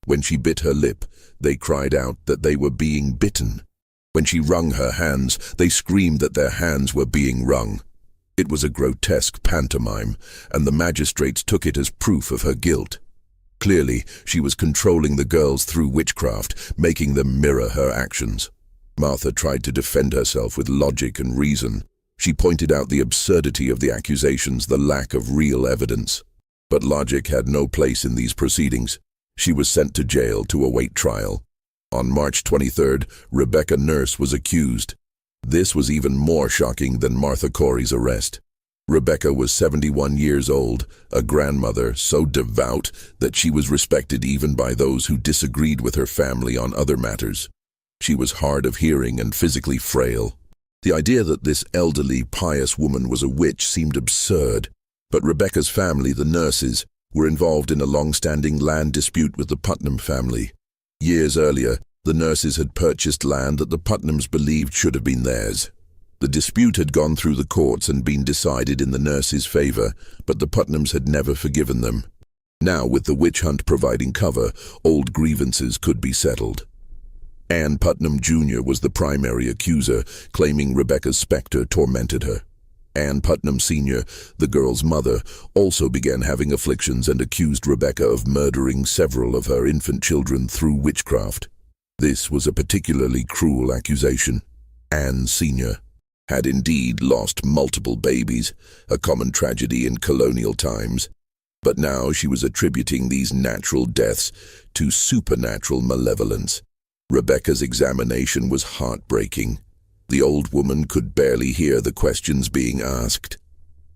When she bit her lip, they cried out that they were being bitten. When she wrung her hands, they screamed that their hands were being wrung. It was a grotesque pantomime, and the magistrates took it as proof of her guilt. Clearly, she was controlling the girls through witchcraft, making them mirror her actions. Martha tried to defend herself with logic and reason. She pointed out the absurdity of the accusations, the lack of real evidence. But logic had no place in these proceedings. She was sent to jail to await trial. On March 23rd, Rebecca Nurse was accused. This was even more shocking than Martha Corey's arrest. Rebecca was 71 years old, a grandmother so devout that she was respected even by those who disagreed with her family on other matters. She was hard of hearing and physically frail. The idea that this elderly, pious woman was a witch seemed absurd, but Rebecca's family, the Nurses, were involved in a long-standing land dispute with the Putnam family. Years earlier, the Nurses had purchased land that the Putnams believed should have been theirs. The dispute had gone through the courts and been decided in the Nurses' favor, but the Putnams had never forgiven them. Now, with the witch hunt providing cover, old grievances could be settled. Ann Putnam Jr. was the primary accuser, claiming Rebecca's specter tormented her. Ann Putnam Sr., the girl's mother, also began having afflictions and accused Rebecca of murdering several of her infant children through witchcraft. This was a particularly cruel accusation. Ann Sr. had indeed lost multiple babies, a common tragedy in colonial times, but now she was attributing these natural deaths to supernatural malevolence. Rebecca's examination was heartbreaking. The old woman could barely hear the questions being asked.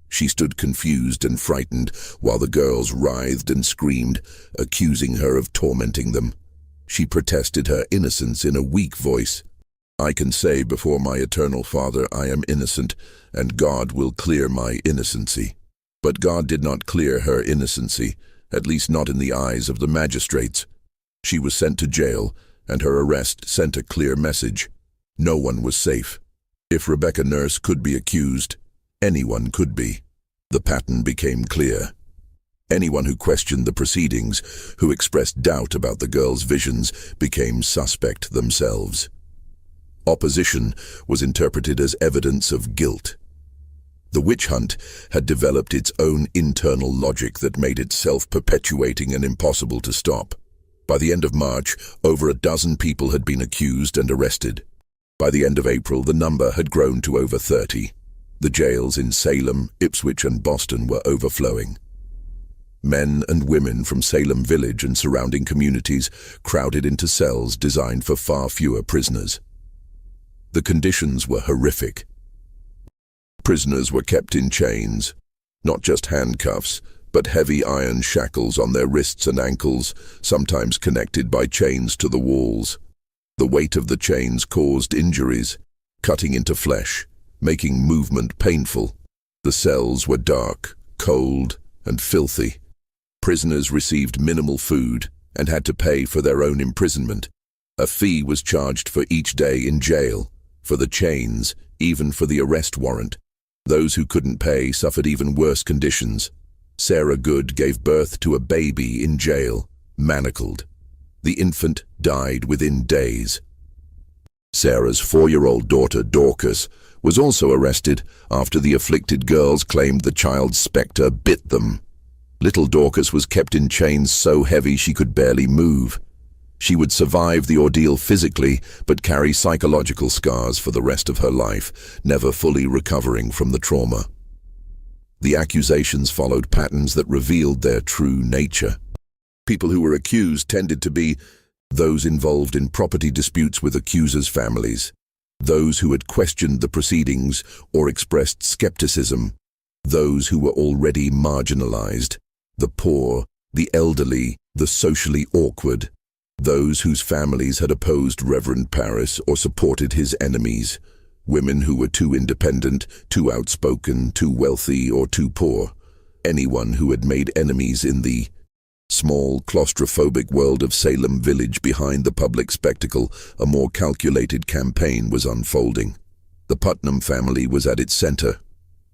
She stood confused and frightened while the girls writhed and screamed, accusing her of tormenting them. She protested her innocence in a weak voice. "I can say before my eternal Father I am innocent, and God will clear my innocency." But God did not clear her innocency, at least not in the eyes of the magistrates. She was sent to jail, and her arrest sent a clear message. No one was safe. If Rebecca Nurse could be accused, anyone could be. The pattern became clear. Anyone who questioned the proceedings, who expressed doubt about the girl's visions, became suspect themselves. Opposition was interpreted as evidence of guilt. The witch hunt had developed its own internal logic that made it self-perpetuating and impossible to stop. By the end of March, over a dozen people had been accused and arrested. By the end of April, the number had grown to over 30. The jails in Salem, Ipswich, and Boston were overflowing. Men and women from Salem Village and surrounding communities crowded into cells designed for far fewer prisoners. The conditions were horrific. Prisoners were kept in chains, not just handcuffs, but heavy iron shackles on their wrists and ankles, sometimes connected by chains to the walls. The weight of the chains caused injuries, cutting into flesh, making movement painful. The cells were dark, cold, and filthy. Prisoners received minimal food and had to pay for their own imprisonment. A fee was charged for each day in jail, for the chains, even for the arrest warrant. Those who couldn't pay suffered even worse conditions. Sarah Good gave birth to a baby in jail, manacled. The infant died within days. Sarah's 4-year-old daughter, Dorcas, was also arrested after the afflicted girls claimed the child's specter bit them. Little Dorcas was kept in chains so heavy she could barely move. She would survive the ordeal physically, but carry psychological scars for the rest of her life, never fully recovering from the trauma. The accusations followed patterns that revealed their true nature. People who were accused tended to be those involved in property disputes with accusers' families, those who had questioned the proceedings or expressed skepticism, those who were already marginalized, the poor, the elderly, the socially awkward, those whose families had opposed Reverend Parris or supported his enemies. Women who were too independent, too outspoken, too wealthy, or too poor. Anyone who had made enemies in the small, claustrophobic world of Salem Village. Behind the public spectacle, a more calculated campaign was unfolding. The Putnam family was at its center.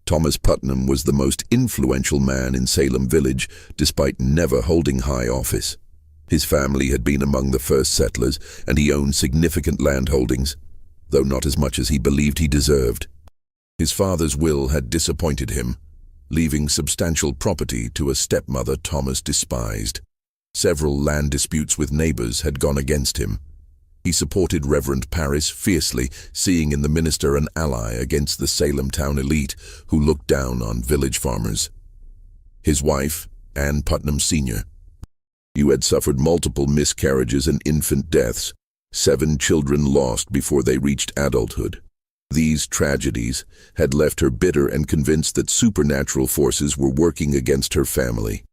Thomas Putnam was the most influential man in Salem Village, despite never holding high office. His family had been among the first settlers, and he owned significant landholdings, though not as much as he believed he deserved. His father's will had disappointed him, leaving substantial property to a stepmother Thomas despised. Several land disputes with neighbors had gone against him. He supported Reverend Parris fiercely, seeing in the minister an ally against the Salem town elite who looked down on village farmers. His wife, Ann Putnam Sr., who had suffered multiple miscarriages and infant deaths, 7 children lost before they reached adulthood. These tragedies had left her bitter and convinced that supernatural forces were working against her family.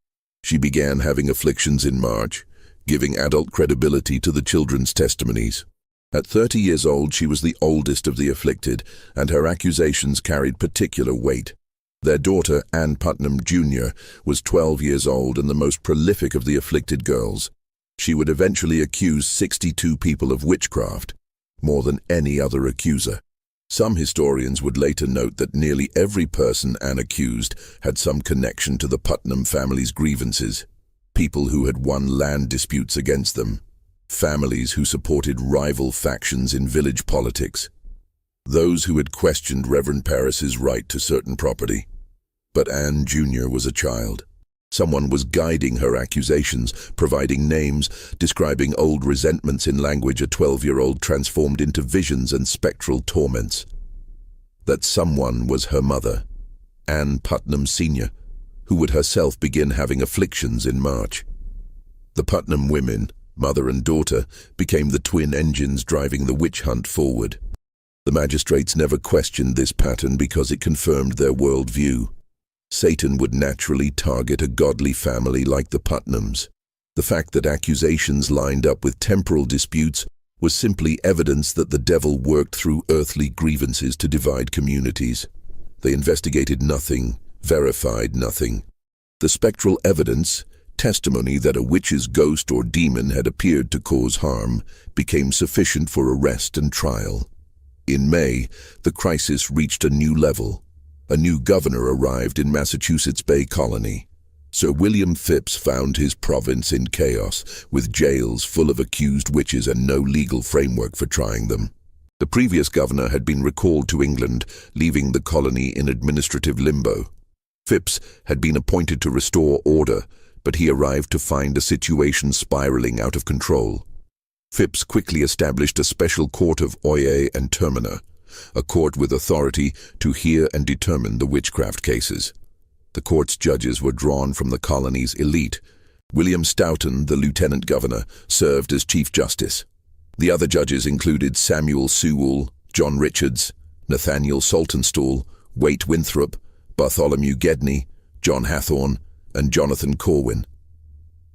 She began having afflictions in March, giving adult credibility to the children's testimonies. At 30 years old, she was the oldest of the afflicted, and her accusations carried particular weight. Their daughter, Ann Putnam Jr., was 12 years old and the most prolific of the afflicted girls. She would eventually accuse 62 people of witchcraft, more than any other accuser. Some historians would later note that nearly every person Ann accused had some connection to the Putnam family's grievances. People who had won land disputes against them. Families who supported rival factions in village politics. Those who had questioned Reverend Parris's right to certain property. But Ann Jr. was a child. Someone was guiding her accusations, providing names, describing old resentments in language a 12-year-old transformed into visions and spectral torments. That someone was her mother, Ann Putnam Sr., who would herself begin having afflictions in March. The Putnam women, mother and daughter, became the twin engines driving the witch hunt forward. The magistrates never questioned this pattern because it confirmed their worldview. Satan would naturally target a godly family like the Putnams. The fact that accusations lined up with temporal disputes was simply evidence that the devil worked through earthly grievances to divide communities. They investigated nothing, verified nothing. The spectral evidence, testimony that a witch's ghost or demon had appeared to cause harm, became sufficient for arrest and trial. In May, the crisis reached a new level. A new governor arrived in Massachusetts Bay Colony. Sir William Phips found his province in chaos, with jails full of accused witches and no legal framework for trying them. The previous governor had been recalled to England, leaving the colony in administrative limbo. Phips had been appointed to restore order, but he arrived to find a situation spiraling out of control. Phips quickly established a special court of Oyer and Terminer, a court with authority to hear and determine the witchcraft cases. The court's judges were drawn from the colony's elite. William Stoughton, the lieutenant governor, served as chief justice. The other judges included Samuel Sewell, John Richards, Nathaniel Saltonstall, Waite Winthrop, Bartholomew Gedney, John Hathorne, and Jonathan Corwin.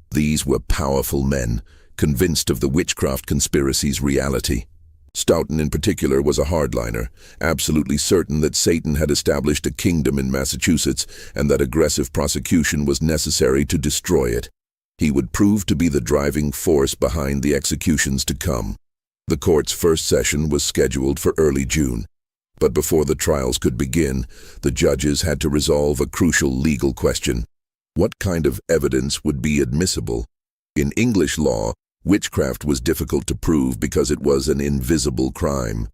These were powerful men, convinced of the witchcraft conspiracy's reality. Stoughton in particular was a hardliner, absolutely certain that Satan had established a kingdom in Massachusetts and that aggressive prosecution was necessary to destroy it. He would prove to be the driving force behind the executions to come. The court's first session was scheduled for early June. But before the trials could begin, the judges had to resolve a crucial legal question. What kind of evidence would be admissible? In English law, witchcraft was difficult to prove because it was an invisible crime.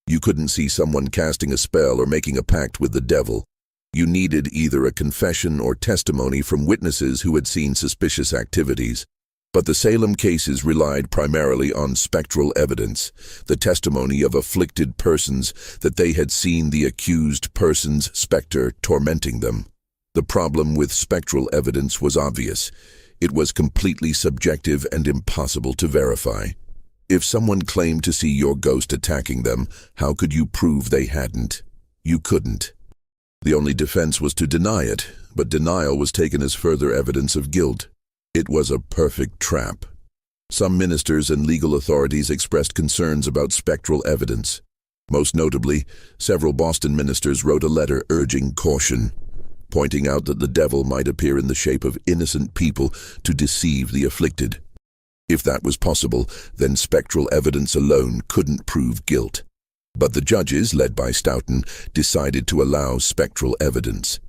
You couldn't see someone casting a spell or making a pact with the devil. You needed either a confession or testimony from witnesses who had seen suspicious activities. But the Salem cases relied primarily on spectral evidence, the testimony of afflicted persons that they had seen the accused person's specter tormenting them. The problem with spectral evidence was obvious. It was completely subjective and impossible to verify. If someone claimed to see your ghost attacking them, how could you prove they hadn't? You couldn't. The only defense was to deny it, but denial was taken as further evidence of guilt. It was a perfect trap. Some ministers and legal authorities expressed concerns about spectral evidence. Most notably, several Boston ministers wrote a letter urging caution, pointing out that the devil might appear in the shape of innocent people to deceive the afflicted. If that was possible, then spectral evidence alone couldn't prove guilt. But the judges, led by Stoughton, decided to allow spectral evidence.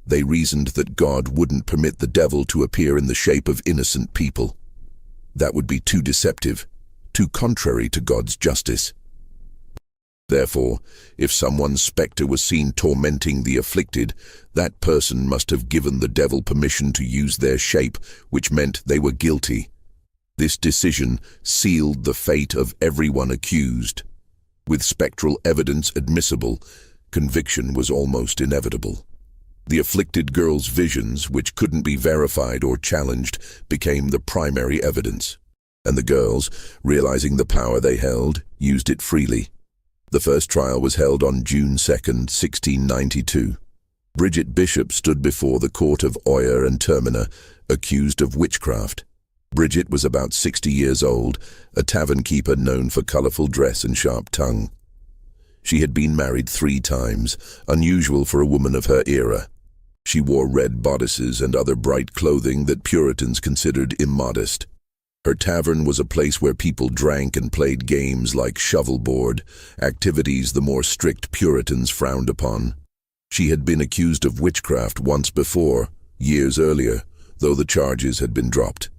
They reasoned that God wouldn't permit the devil to appear in the shape of innocent people. That would be too deceptive, too contrary to God's justice. Therefore, if someone's spectre was seen tormenting the afflicted, that person must have given the devil permission to use their shape, which meant they were guilty. This decision sealed the fate of everyone accused. With spectral evidence admissible, conviction was almost inevitable. The afflicted girl's visions, which couldn't be verified or challenged, became the primary evidence. And the girls, realizing the power they held, used it freely. The first trial was held on June 2, 1692. Bridget Bishop stood before the court of Oyer and Terminer, accused of witchcraft. Bridget was about 60 years old, a tavern keeper known for colorful dress and sharp tongue. She had been married 3 times, unusual for a woman of her era. She wore red bodices and other bright clothing that Puritans considered immodest. Her tavern was a place where people drank and played games like shovelboard, activities the more strict Puritans frowned upon. She had been accused of witchcraft once before, years earlier, though the charges had been dropped.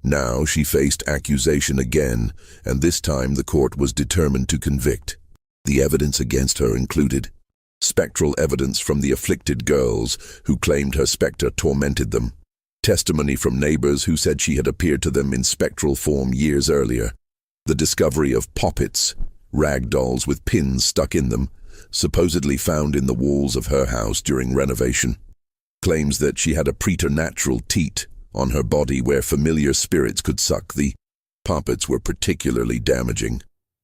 Now she faced accusation again, and this time the court was determined to convict. The evidence against her included spectral evidence from the afflicted girls who claimed her spectre tormented them, testimony from neighbors who said she had appeared to them in spectral form years earlier, the discovery of poppets, rag dolls with pins stuck in them, supposedly found in the walls of her house during renovation, claims that she had a preternatural teat on her body where familiar spirits could suck. The poppets were particularly damaging.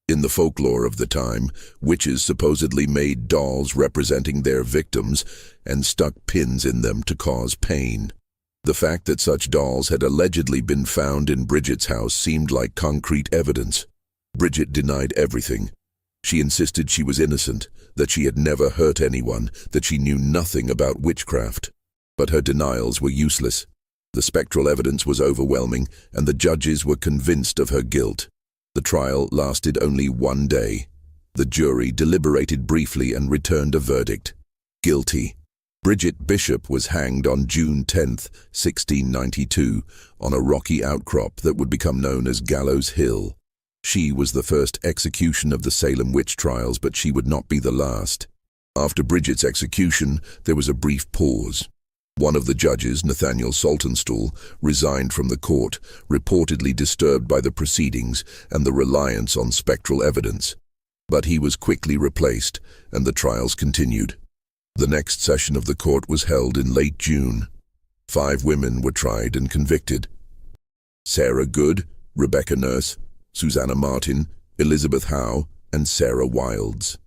In the folklore of the time, witches supposedly made dolls representing their victims and stuck pins in them to cause pain. The fact that such dolls had allegedly been found in Bridget's house seemed like concrete evidence. Bridget denied everything. She insisted she was innocent, that she had never hurt anyone, that she knew nothing about witchcraft. But her denials were useless. The spectral evidence was overwhelming, and the judges were convinced of her guilt. The trial lasted only 1 day. The jury deliberated briefly and returned a verdict: guilty. Bridget Bishop was hanged on June 10, 1692, on a rocky outcrop that would become known as Gallows Hill. She was the first execution of the Salem witch trials, but she would not be the last. After Bridget's execution, there was a brief pause. One of the judges, Nathaniel Saltonstall, resigned from the court, reportedly disturbed by the proceedings and the reliance on spectral evidence. But he was quickly replaced, and the trials continued. The next session of the court was held in late June. 5 women were tried and convicted: Sarah Good, Rebecca Nurse, Susanna Martin, Elizabeth Howe, and Sarah Wilds.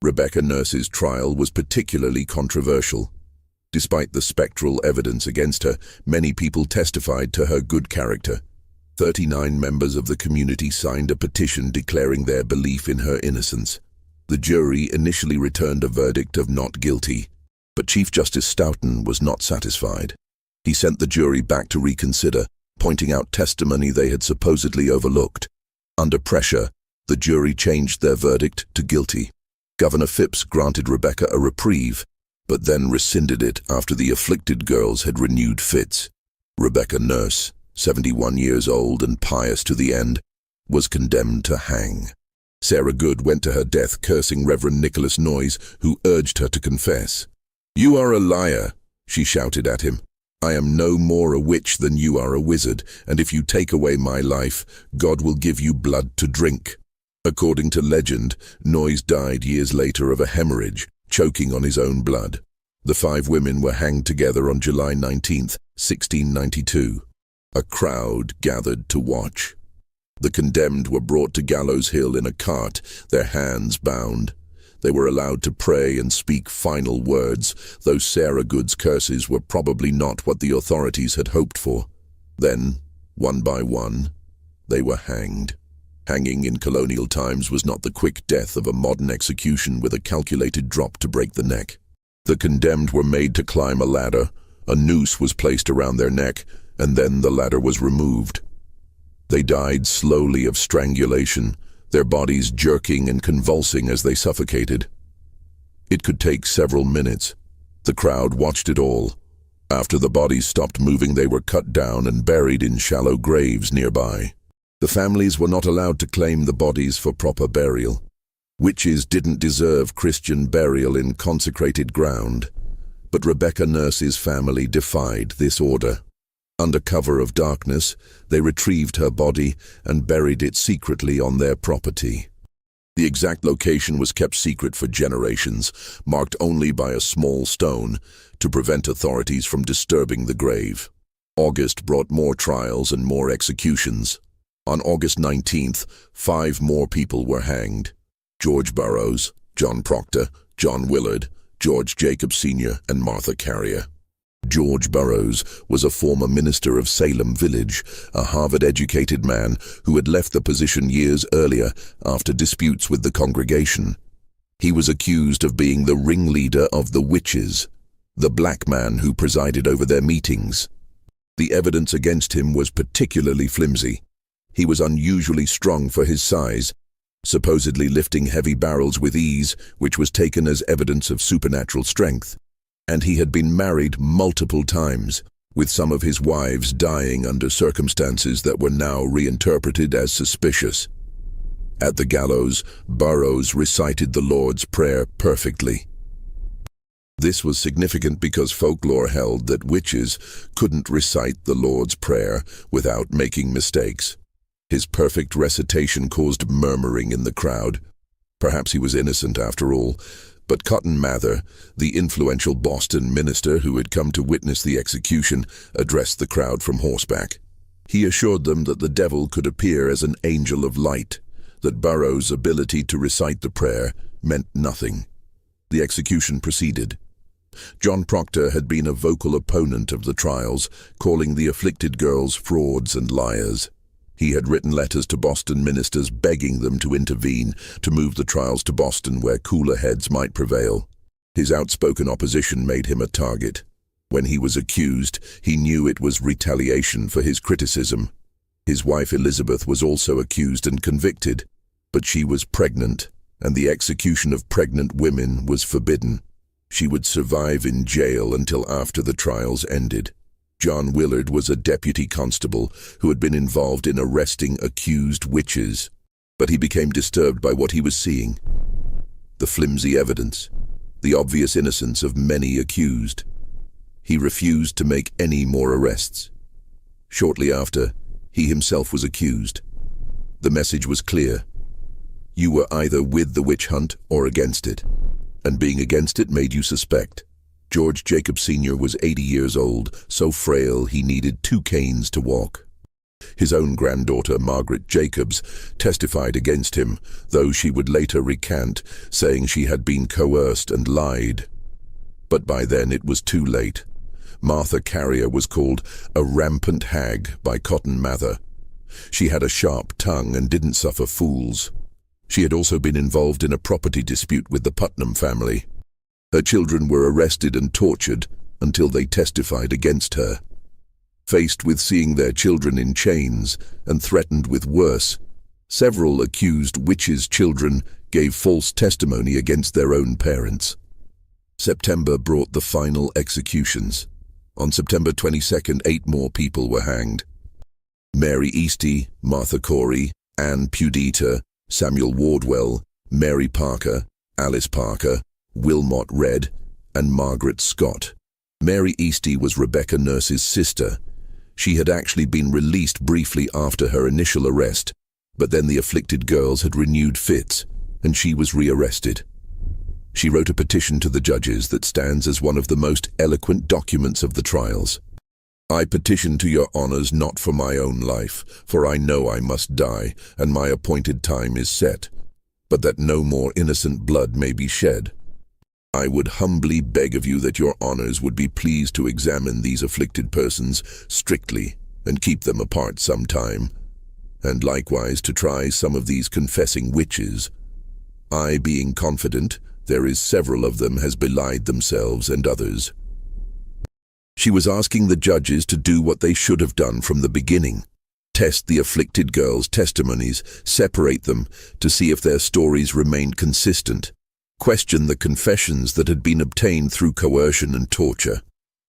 Rebecca Nurse's trial was particularly controversial. Despite the spectral evidence against her, many people testified to her good character. 39 members of the community signed a petition declaring their belief in her innocence. The jury initially returned a verdict of not guilty, but Chief Justice Stoughton was not satisfied. He sent the jury back to reconsider, pointing out testimony they had supposedly overlooked. Under pressure, the jury changed their verdict to guilty. Governor Phipps granted Rebecca a reprieve, but then rescinded it after the afflicted girls had renewed fits. Rebecca Nurse, 71 years old and pious to the end, was condemned to hang. Sarah Good went to her death cursing Reverend Nicholas Noyes, who urged her to confess. "You are a liar," she shouted at him. "I am no more a witch than you are a wizard, and if you take away my life, God will give you blood to drink." According to legend, Noyes died years later of a hemorrhage, choking on his own blood. The 5 women were hanged together on July 19, 1692. A crowd gathered to watch. The condemned were brought to Gallows Hill in a cart, their hands bound. They were allowed to pray and speak final words, though Sarah Good's curses were probably not what the authorities had hoped for. Then, one by one, they were hanged. Hanging in colonial times was not the quick death of a modern execution with a calculated drop to break the neck. The condemned were made to climb a ladder, a noose was placed around their neck, and then the ladder was removed. They died slowly of strangulation, their bodies jerking and convulsing as they suffocated. It could take several minutes. The crowd watched it all. After the bodies stopped moving, they were cut down and buried in shallow graves nearby. The families were not allowed to claim the bodies for proper burial. Witches didn't deserve Christian burial in consecrated ground, but Rebecca Nurse's family defied this order. Under cover of darkness, they retrieved her body and buried it secretly on their property. The exact location was kept secret for generations, marked only by a small stone to prevent authorities from disturbing the grave. August brought more trials and more executions. On August 19th, 5 more people were hanged. George Burroughs, John Proctor, John Willard, George Jacobs Sr., and Martha Carrier. George Burroughs was a former minister of Salem Village, a Harvard-educated man who had left the position years earlier after disputes with the congregation. He was accused of being the ringleader of the witches, the black man who presided over their meetings. The evidence against him was particularly flimsy. He was unusually strong for his size, supposedly lifting heavy barrels with ease, which was taken as evidence of supernatural strength. And he had been married multiple times, with some of his wives dying under circumstances that were now reinterpreted as suspicious. At the gallows, Burroughs recited the Lord's Prayer perfectly. This was significant because folklore held that witches couldn't recite the Lord's Prayer without making mistakes. His perfect recitation caused murmuring in the crowd. Perhaps he was innocent after all. But Cotton Mather, the influential Boston minister who had come to witness the execution, addressed the crowd from horseback. He assured them that the devil could appear as an angel of light, that Burroughs' ability to recite the prayer meant nothing. The execution proceeded. John Proctor had been a vocal opponent of the trials, calling the afflicted girls frauds and liars. He had written letters to Boston ministers begging them to intervene, to move the trials to Boston where cooler heads might prevail. His outspoken opposition made him a target. When he was accused, he knew it was retaliation for his criticism. His wife Elizabeth was also accused and convicted, but she was pregnant, and the execution of pregnant women was forbidden. She would survive in jail until after the trials ended. John Willard was a deputy constable who had been involved in arresting accused witches, but he became disturbed by what he was seeing. The flimsy evidence, the obvious innocence of many accused. He refused to make any more arrests. Shortly after, he himself was accused. The message was clear. You were either with the witch hunt or against it, and being against it made you suspect. George Jacobs Sr. was 80 years old, so frail he needed 2 canes to walk. His own granddaughter, Margaret Jacobs, testified against him, though she would later recant, saying she had been coerced and lied. But by then it was too late. Martha Carrier was called a rampant hag by Cotton Mather. She had a sharp tongue and didn't suffer fools. She had also been involved in a property dispute with the Putnam family. Her children were arrested and tortured until they testified against her. Faced with seeing their children in chains and threatened with worse, several accused witches' children gave false testimony against their own parents. September brought the final executions. On September 22nd, 8 more people were hanged. Mary Easty, Martha Corey, Ann Pudita, Samuel Wardwell, Mary Parker, Alice Parker, Wilmot Redd, and Margaret Scott. Mary Easty was Rebecca Nurse's sister. She had actually been released briefly after her initial arrest, but then the afflicted girls had renewed fits, and she was rearrested. She wrote a petition to the judges that stands as one of the most eloquent documents of the trials. I petition to your honors not for my own life, for I know I must die, and my appointed time is set, but that no more innocent blood may be shed. I would humbly beg of you that your honors would be pleased to examine these afflicted persons strictly and keep them apart some time, and likewise to try some of these confessing witches. I, being confident, there is several of them has belied themselves and others. She was asking the judges to do what they should have done from the beginning. Test the afflicted girls' testimonies, separate them to see if their stories remained consistent. Question the confessions that had been obtained through coercion and torture.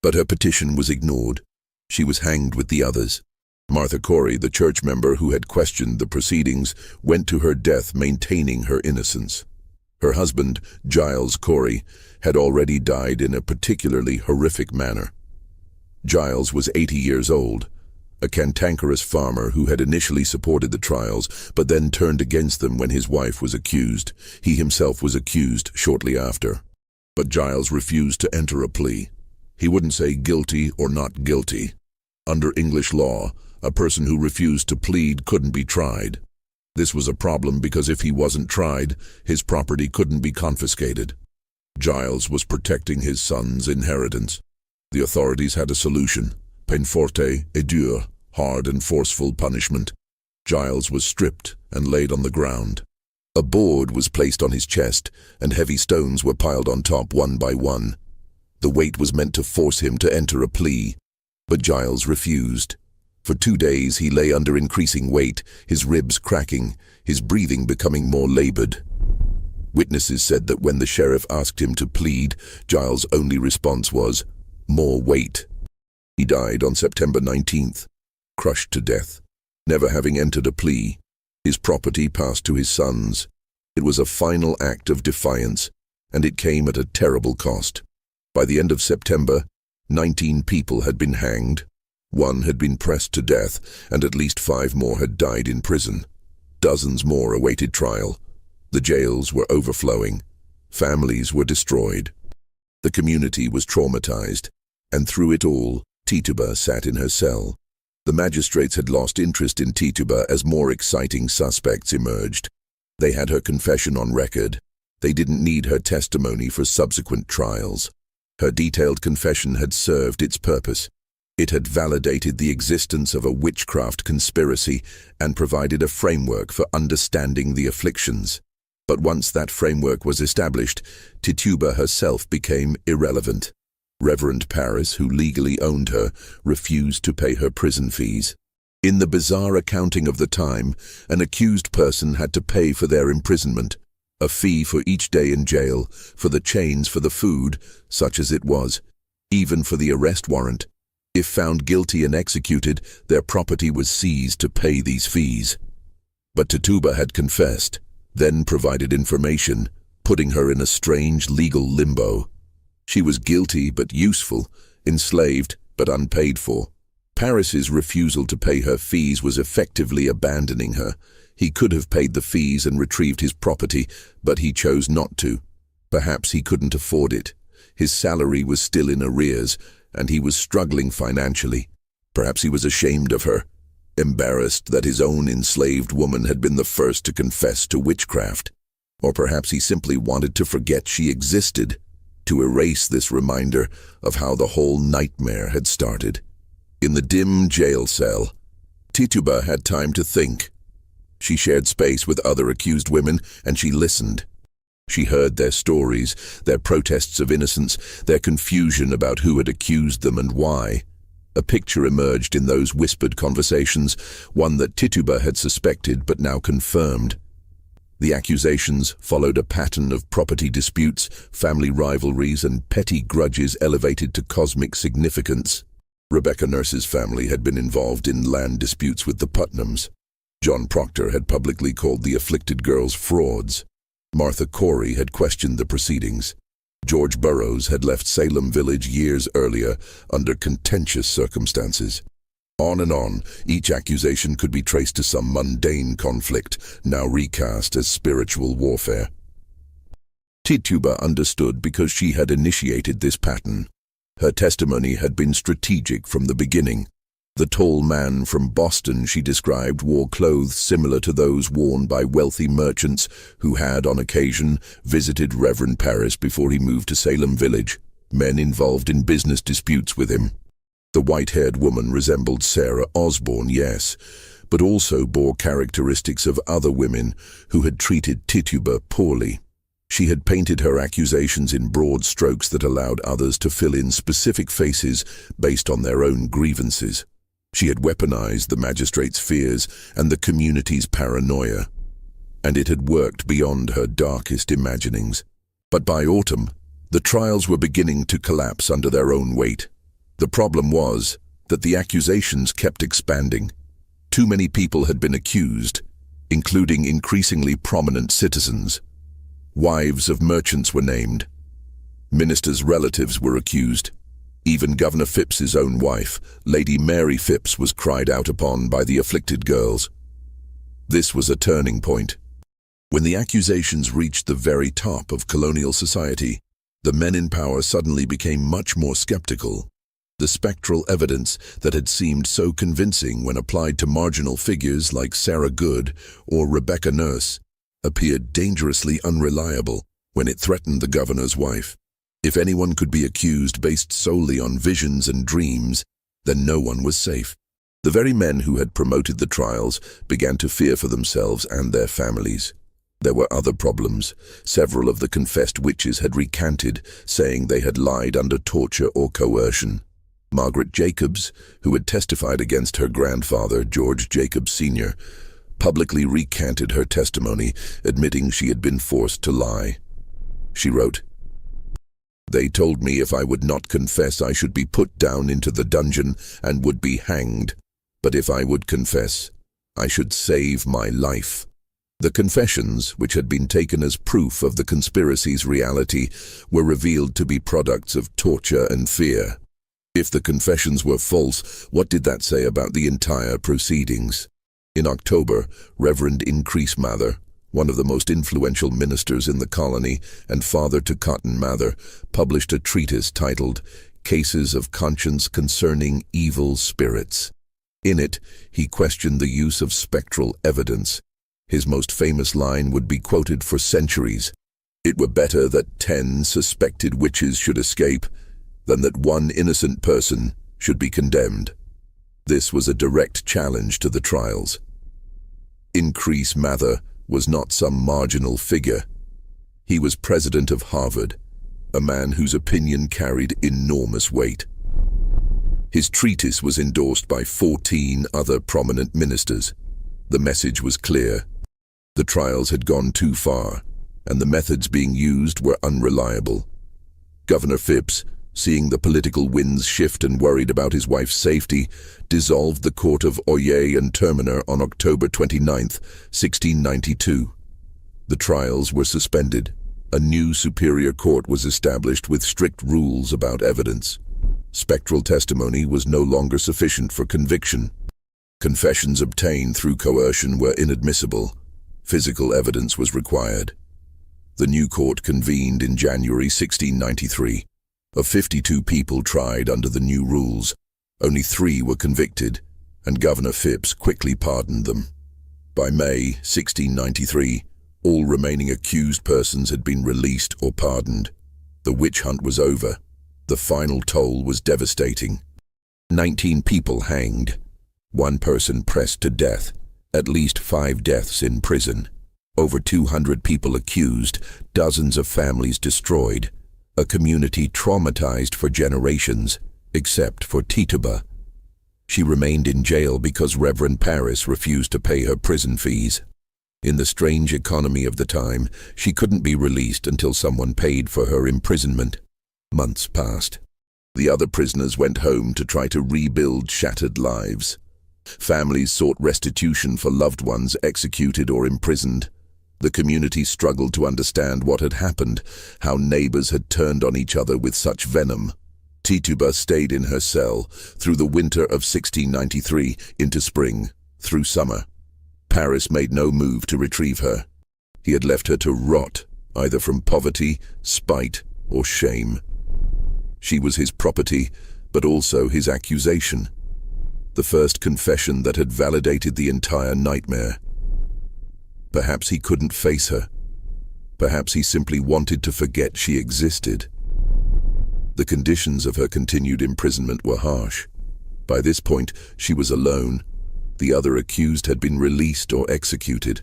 But her petition was ignored. She was hanged with the others. Martha Corey, the church member who had questioned the proceedings, went to her death maintaining her innocence. Her husband, Giles Corey, had already died in a particularly horrific manner. Giles was 80 years old, a cantankerous farmer who had initially supported the trials, but then turned against them when his wife was accused. He himself was accused shortly after. But Giles refused to enter a plea. He wouldn't say guilty or not guilty. Under English law, a person who refused to plead couldn't be tried. This was a problem because if he wasn't tried, his property couldn't be confiscated. Giles was protecting his son's inheritance. The authorities had a solution: peine forte et dure, hard and forceful punishment. Giles was stripped and laid on the ground. A board was placed on his chest, and heavy stones were piled on top one by one. The weight was meant to force him to enter a plea, but Giles refused. For 2 days he lay under increasing weight, his ribs cracking, his breathing becoming more labored. Witnesses said that when the sheriff asked him to plead, Giles' only response was, "More weight." He died on September 19th, crushed to death, never having entered a plea. His property passed to his sons. It was a final act of defiance, and it came at a terrible cost. By the end of September, 19 people had been hanged, 1 had been pressed to death, and at least 5 more had died in prison. Dozens more awaited trial. The jails were overflowing. Families were destroyed. The community was traumatized, and through it all, Tituba sat in her cell. The magistrates had lost interest in Tituba as more exciting suspects emerged. They had her confession on record. They didn't need her testimony for subsequent trials. Her detailed confession had served its purpose. It had validated the existence of a witchcraft conspiracy and provided a framework for understanding the afflictions. But once that framework was established, Tituba herself became irrelevant. Reverend Paris, who legally owned her, refused to pay her prison fees. In the bizarre accounting of the time, an accused person had to pay for their imprisonment, a fee for each day in jail, for the chains, for the food, such as it was, even for the arrest warrant. If found guilty and executed, their property was seized to pay these fees. But Tituba had confessed, then provided information, putting her in a strange legal limbo. She was guilty but useful, enslaved but unpaid for. Paris's refusal to pay her fees was effectively abandoning her. He could have paid the fees and retrieved his property, but he chose not to. Perhaps he couldn't afford it. His salary was still in arrears, and he was struggling financially. Perhaps he was ashamed of her, embarrassed that his own enslaved woman had been the first to confess to witchcraft. Or perhaps he simply wanted to forget she existed, to erase this reminder of how the whole nightmare had started. In the dim jail cell, Tituba had time to think. She shared space with other accused women, and she listened. She heard their stories, their protests of innocence, their confusion about who had accused them and why. A picture emerged in those whispered conversations, one that Tituba had suspected but now confirmed. The accusations followed a pattern of property disputes, family rivalries, and petty grudges elevated to cosmic significance. Rebecca Nurse's family had been involved in land disputes with the Putnams. John Proctor had publicly called the afflicted girls frauds. Martha Corey had questioned the proceedings. George Burroughs had left Salem Village years earlier under contentious circumstances. On and on, each accusation could be traced to some mundane conflict, now recast as spiritual warfare. Tituba understood because she had initiated this pattern. Her testimony had been strategic from the beginning. The tall man from Boston, she described, wore clothes similar to those worn by wealthy merchants who had, on occasion, visited Reverend Paris before he moved to Salem Village, men involved in business disputes with him. The white-haired woman resembled Sarah Osborne, yes, but also bore characteristics of other women who had treated Tituba poorly. She had painted her accusations in broad strokes that allowed others to fill in specific faces based on their own grievances. She had weaponized the magistrate's fears and the community's paranoia, and it had worked beyond her darkest imaginings. But by autumn, the trials were beginning to collapse under their own weight. The problem was that the accusations kept expanding. Too many people had been accused, including increasingly prominent citizens. Wives of merchants were named. Ministers' relatives were accused. Even Governor Phipps's own wife, Lady Mary Phipps, was cried out upon by the afflicted girls. This was a turning point. When the accusations reached the very top of colonial society, the men in power suddenly became much more skeptical. The spectral evidence that had seemed so convincing when applied to marginal figures like Sarah Good or Rebecca Nurse appeared dangerously unreliable when it threatened the governor's wife. If anyone could be accused based solely on visions and dreams, then no one was safe. The very men who had promoted the trials began to fear for themselves and their families. There were other problems. Several of the confessed witches had recanted, saying they had lied under torture or coercion. Margaret Jacobs, who had testified against her grandfather, George Jacobs Sr., publicly recanted her testimony, admitting she had been forced to lie. She wrote, "They told me if I would not confess I should be put down into the dungeon and would be hanged, but if I would confess, I should save my life." The confessions, which had been taken as proof of the conspiracy's reality, were revealed to be products of torture and fear. If the confessions were false, what did that say about the entire proceedings? In October, Reverend Increase Mather, one of the most influential ministers in the colony and father to Cotton Mather, published a treatise titled Cases of Conscience Concerning Evil Spirits. In it, he questioned the use of spectral evidence. His most famous line would be quoted for centuries: "It were better that 10 suspected witches should escape than that one innocent person should be condemned." This was a direct challenge to the trials. Increase Mather was not some marginal figure. He was president of Harvard, a man whose opinion carried enormous weight. His treatise was endorsed by 14 other prominent ministers. The message was clear. The trials had gone too far, and the methods being used were unreliable. Governor Phipps, seeing the political winds shift and worried about his wife's safety, dissolved the court of Oyer and Terminer on October 29, 1692. The trials were suspended. A new superior court was established with strict rules about evidence. Spectral testimony was no longer sufficient for conviction. Confessions obtained through coercion were inadmissible. Physical evidence was required. The new court convened in January 1693. Of 52 people tried under the new rules, only 3 were convicted, and Governor Phipps quickly pardoned them. By May 1693, all remaining accused persons had been released or pardoned. The witch hunt was over. The final toll was devastating. 19 people hanged. 1 person pressed to death. At least 5 deaths in prison. Over 200 people accused. Dozens of families destroyed. A community traumatized for generations, except for Tituba. She remained in jail because Reverend Paris refused to pay her prison fees. In the strange economy of the time, she couldn't be released until someone paid for her imprisonment. Months passed. The other prisoners went home to try to rebuild shattered lives. Families sought restitution for loved ones executed or imprisoned. The community struggled to understand what had happened, how neighbors had turned on each other with such venom. Tituba stayed in her cell through the winter of 1693 into spring, through summer. Paris made no move to retrieve her. He had left her to rot, either from poverty, spite, or shame. She was his property, but also his accusation. The first confession that had validated the entire nightmare. Perhaps he couldn't face her. Perhaps he simply wanted to forget she existed. The conditions of her continued imprisonment were harsh. By this point, she was alone. The other accused had been released or executed.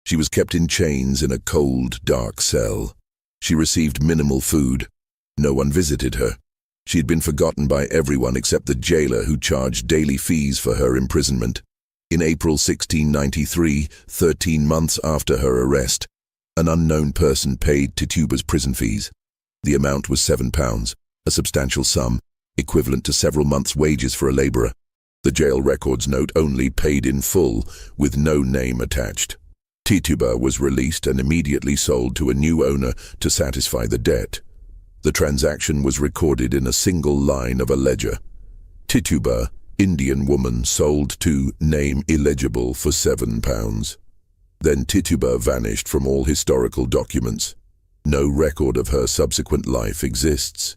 She was kept in chains in a cold, dark cell. She received minimal food. No one visited her. She had been forgotten by everyone except the jailer who charged daily fees for her imprisonment. In April 1693, 13 months after her arrest, an unknown person paid Tituba's prison fees. The amount was £7, a substantial sum, equivalent to several months' wages for a laborer. The jail records note only paid in full, with no name attached. Tituba was released and immediately sold to a new owner to satisfy the debt. The transaction was recorded in a single line of a ledger. Tituba, Indian woman, sold to name illegible for £7. Then Tituba vanished from all historical documents. No record of her subsequent life exists.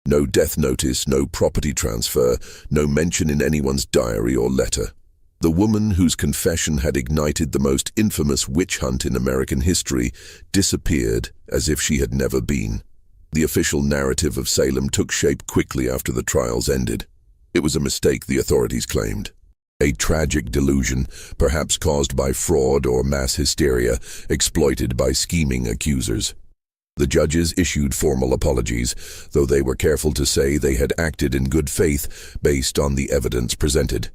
No death notice, no property transfer, no mention in anyone's diary or letter. The woman whose confession had ignited the most infamous witch hunt in American history disappeared as if she had never been. The official narrative of Salem took shape quickly after the trials ended. It was a mistake, the authorities claimed. A tragic delusion, perhaps caused by fraud or mass hysteria, exploited by scheming accusers. The judges issued formal apologies, though they were careful to say they had acted in good faith based on the evidence presented.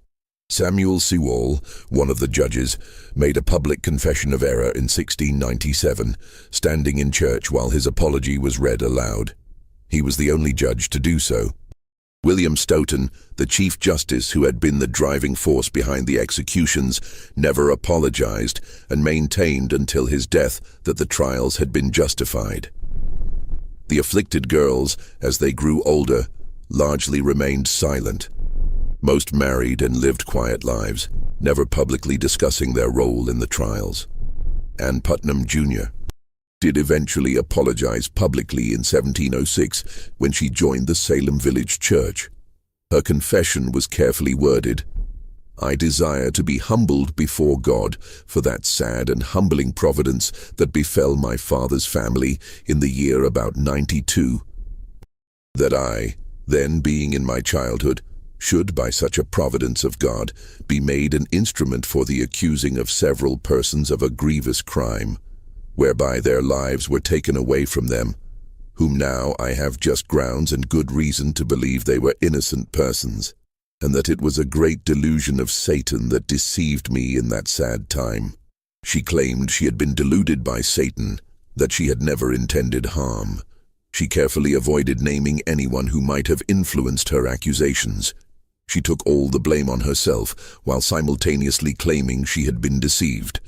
Samuel Sewall, one of the judges, made a public confession of error in 1697, standing in church while his apology was read aloud. He was the only judge to do so. William Stoughton, the Chief Justice who had been the driving force behind the executions, never apologized and maintained until his death that the trials had been justified. The afflicted girls, as they grew older, largely remained silent. Most married and lived quiet lives, never publicly discussing their role in the trials. Ann Putnam, Jr. did eventually apologize publicly in 1706 when she joined the Salem Village Church. Her confession was carefully worded. "I desire to be humbled before God for that sad and humbling providence that befell my father's family in the year about 92. That I, then being in my childhood, should, by such a providence of God, be made an instrument for the accusing of several persons of a grievous crime, whereby their lives were taken away from them, whom now I have just grounds and good reason to believe they were innocent persons, and that it was a great delusion of Satan that deceived me in that sad time." She claimed she had been deluded by Satan, that she had never intended harm. She carefully avoided naming anyone who might have influenced her accusations. She took all the blame on herself, while simultaneously claiming she had been deceived.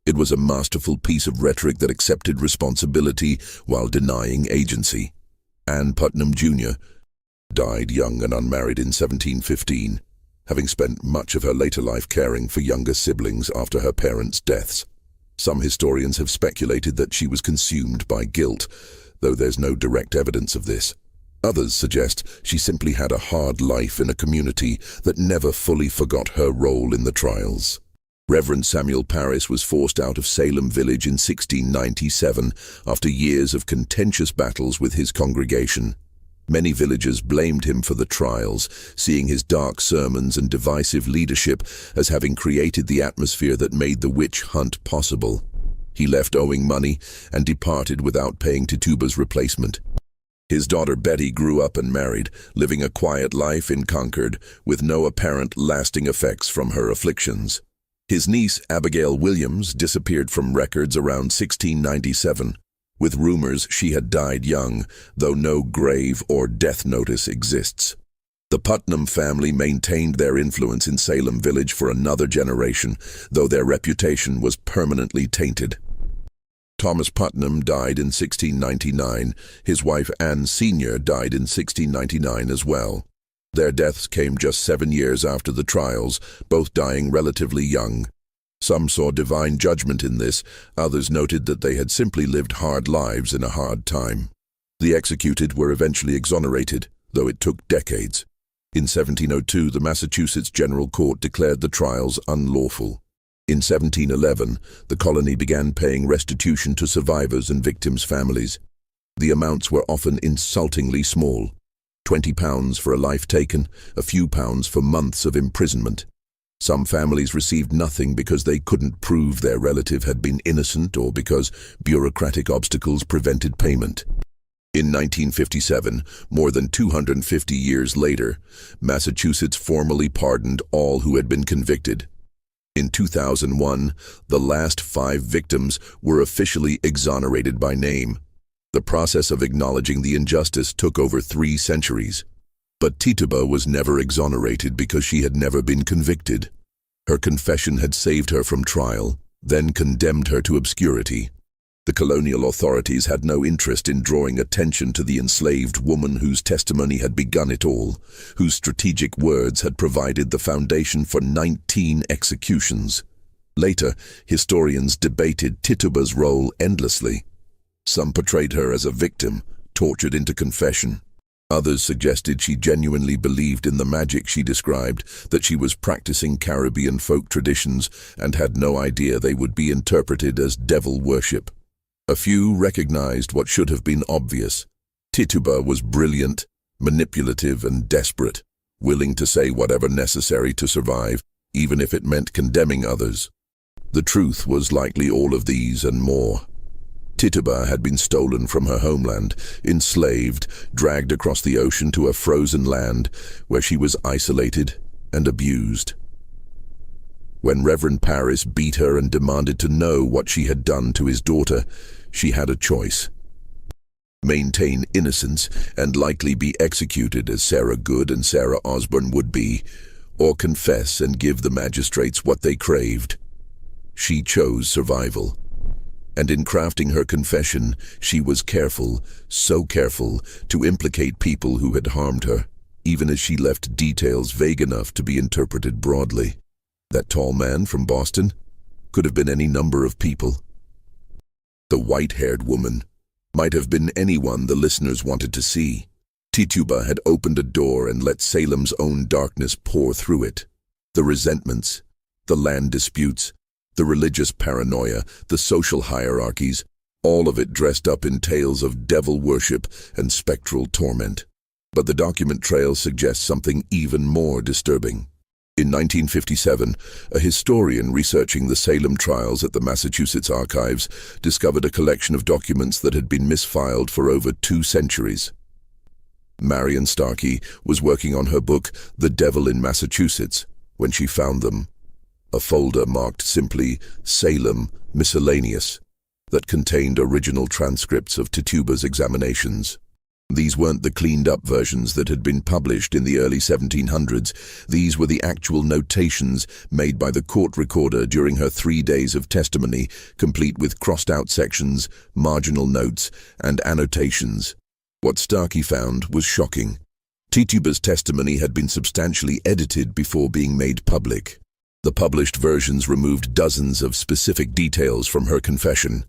It was a masterful piece of rhetoric that accepted responsibility while denying agency. Ann Putnam, Jr. died young and unmarried in 1715, having spent much of her later life caring for younger siblings after her parents' deaths. Some historians have speculated that she was consumed by guilt, though there's no direct evidence of this. Others suggest she simply had a hard life in a community that never fully forgot her role in the trials. Reverend Samuel Parris was forced out of Salem Village in 1697 after years of contentious battles with his congregation. Many villagers blamed him for the trials, seeing his dark sermons and divisive leadership as having created the atmosphere that made the witch hunt possible. He left owing money and departed without paying Tituba's replacement. His daughter Betty grew up and married, living a quiet life in Concord, with no apparent lasting effects from her afflictions. His niece Abigail Williams disappeared from records around 1697, with rumors she had died young, though no grave or death notice exists. The Putnam family maintained their influence in Salem Village for another generation, though their reputation was permanently tainted. Thomas Putnam died in 1699. His wife Anne Sr. died in 1699 as well. Their deaths came just 7 years after the trials, both dying relatively young. Some saw divine judgment in this, others noted that they had simply lived hard lives in a hard time. The executed were eventually exonerated, though it took decades. In 1702, the Massachusetts General Court declared the trials unlawful. In 1711, the colony began paying restitution to survivors and victims' families. The amounts were often insultingly small: £20 for a life taken, a few pounds for months of imprisonment. Some families received nothing because they couldn't prove their relative had been innocent or because bureaucratic obstacles prevented payment. In 1957, more than 250 years later, Massachusetts formally pardoned all who had been convicted. In 2001, the last 5 victims were officially exonerated by name. The process of acknowledging the injustice took over 3 centuries. But Tituba was never exonerated because she had never been convicted. Her confession had saved her from trial, then condemned her to obscurity. The colonial authorities had no interest in drawing attention to the enslaved woman whose testimony had begun it all, whose strategic words had provided the foundation for 19 executions. Later, historians debated Tituba's role endlessly. Some portrayed her as a victim, tortured into confession. Others suggested she genuinely believed in the magic she described, that she was practicing Caribbean folk traditions and had no idea they would be interpreted as devil worship. A few recognized what should have been obvious. Tituba was brilliant, manipulative, and desperate, willing to say whatever necessary to survive, even if it meant condemning others. The truth was likely all of these and more. Tituba had been stolen from her homeland, enslaved, dragged across the ocean to a frozen land where she was isolated and abused. When Reverend Parris beat her and demanded to know what she had done to his daughter, she had a choice. Maintain innocence and likely be executed as Sarah Good and Sarah Osborne would be, or confess and give the magistrates what they craved. She chose survival. And in crafting her confession, she was careful, so careful, to implicate people who had harmed her, even as she left details vague enough to be interpreted broadly. That tall man from Boston could have been any number of people. The white-haired woman might have been anyone the listeners wanted to see. Tituba had opened a door and let Salem's own darkness pour through it. The resentments, the land disputes, the religious paranoia, the social hierarchies, all of it dressed up in tales of devil worship and spectral torment. But the document trail suggests something even more disturbing. In 1957, a historian researching the Salem trials at the Massachusetts Archives discovered a collection of documents that had been misfiled for over 2 centuries. Marion Starkey was working on her book, The Devil in Massachusetts, when she found them. A folder marked simply Salem Miscellaneous that contained original transcripts of Tituba's examinations. These weren't the cleaned-up versions that had been published in the early 1700s. These were the actual notations made by the court recorder during her 3 days of testimony, complete with crossed-out sections, marginal notes, and annotations. What Starkey found was shocking. Tituba's testimony had been substantially edited before being made public. The published versions removed dozens of specific details from her confession.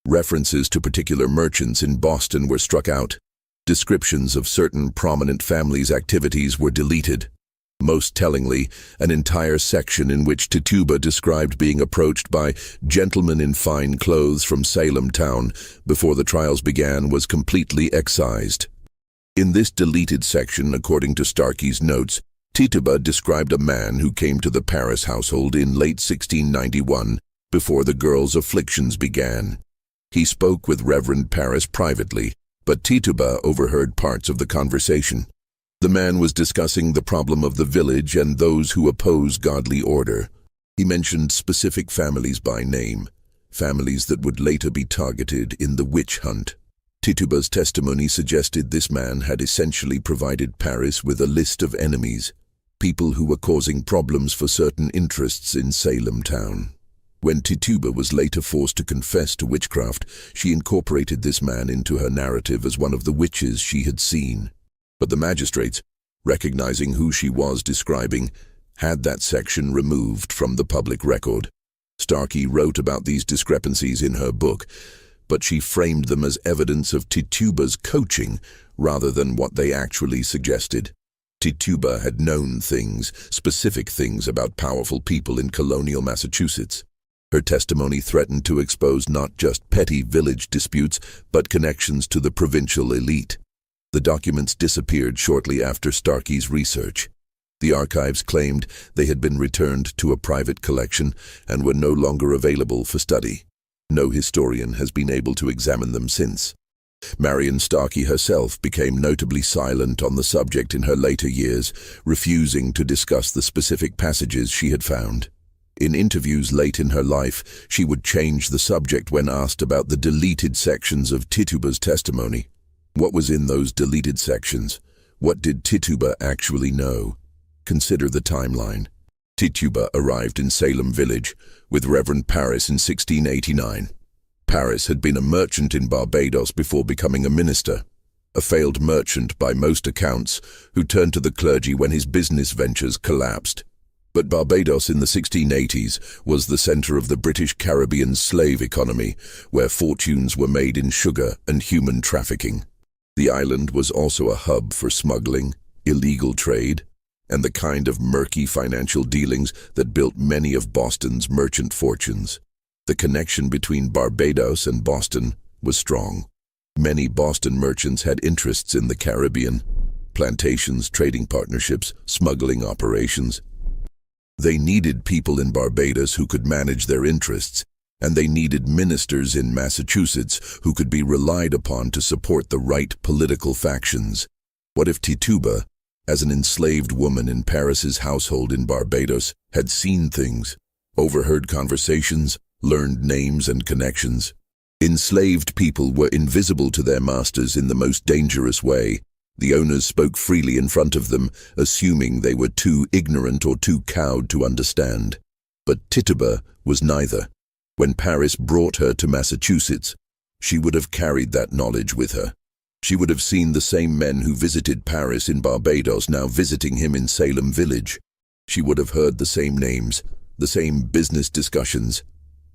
References to particular merchants in Boston were struck out. Descriptions of certain prominent families' activities were deleted. Most tellingly, an entire section in which Tituba described being approached by gentlemen in fine clothes from Salem town before the trials began was completely excised. In this deleted section, according to Starkey's notes, Tituba described a man who came to the Parris household in late 1691, before the girl's afflictions began. He spoke with Reverend Parris privately, but Tituba overheard parts of the conversation. The man was discussing the problem of the village and those who oppose godly order. He mentioned specific families by name, families that would later be targeted in the witch hunt. Tituba's testimony suggested this man had essentially provided Parris with a list of enemies, people who were causing problems for certain interests in Salem town. When Tituba was later forced to confess to witchcraft, she incorporated this man into her narrative as one of the witches she had seen. But the magistrates, recognizing who she was describing, had that section removed from the public record. Starkey wrote about these discrepancies in her book, but she framed them as evidence of Tituba's coaching rather than what they actually suggested. Tituba had known things, specific things about powerful people in colonial Massachusetts. Her testimony threatened to expose not just petty village disputes, but connections to the provincial elite. The documents disappeared shortly after Starkey's research. The archives claimed they had been returned to a private collection and were no longer available for study. No historian has been able to examine them since. Marion Starkey herself became notably silent on the subject in her later years, refusing to discuss the specific passages she had found. In interviews late in her life, she would change the subject when asked about the deleted sections of Tituba's testimony. What was in those deleted sections? What did Tituba actually know? Consider the timeline. Tituba arrived in Salem Village with Reverend Parris in 1689. Parris had been a merchant in Barbados before becoming a minister, a failed merchant by most accounts who turned to the clergy when his business ventures collapsed. But Barbados in the 1680s was the center of the British Caribbean slave economy, where fortunes were made in sugar and human trafficking. The island was also a hub for smuggling, illegal trade, and the kind of murky financial dealings that built many of Boston's merchant fortunes. The connection between Barbados and Boston was strong. Many Boston merchants had interests in the Caribbean: plantations, trading partnerships, smuggling operations. They needed people in Barbados who could manage their interests, and they needed ministers in Massachusetts who could be relied upon to support the right political factions. What if Tituba, as an enslaved woman in Parris's household in Barbados, had seen things, overheard conversations, learned names and connections? Enslaved people were invisible to their masters in the most dangerous way. The owners spoke freely in front of them, assuming they were too ignorant or too cowed to understand. But Tituba was neither. When Parris brought her to Massachusetts, she would have carried that knowledge with her. She would have seen the same men who visited Parris in Barbados now visiting him in Salem Village. She would have heard the same names, the same business discussions.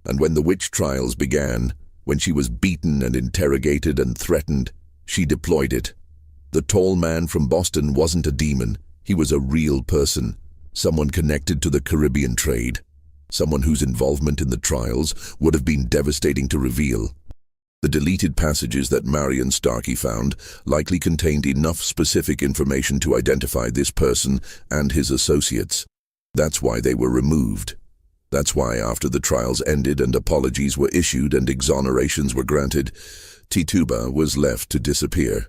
And when the witch trials began, when she was beaten and interrogated and threatened, she deployed it. The tall man from Boston wasn't a demon. He was a real person, someone connected to the Caribbean trade, someone whose involvement in the trials would have been devastating to reveal. The deleted passages that Marion Starkey found likely contained enough specific information to identify this person and his associates. That's why they were removed. That's why after the trials ended and apologies were issued and exonerations were granted, Tituba was left to disappear.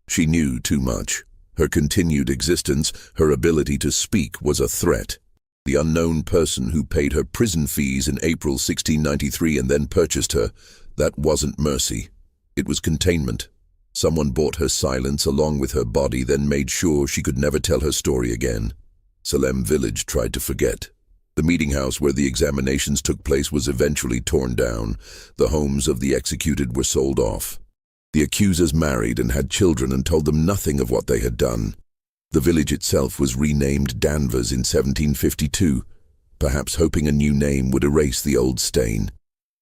She knew too much. Her continued existence, her ability to speak, was a threat. The unknown person who paid her prison fees in April 1693 and then purchased her, that wasn't mercy. It was containment. Someone bought her silence along with her body, then made sure she could never tell her story again. Salem Village tried to forget. The meeting house where the examinations took place was eventually torn down. The homes of the executed were sold off. The accusers married and had children and told them nothing of what they had done. The village itself was renamed Danvers in 1752, perhaps hoping a new name would erase the old stain.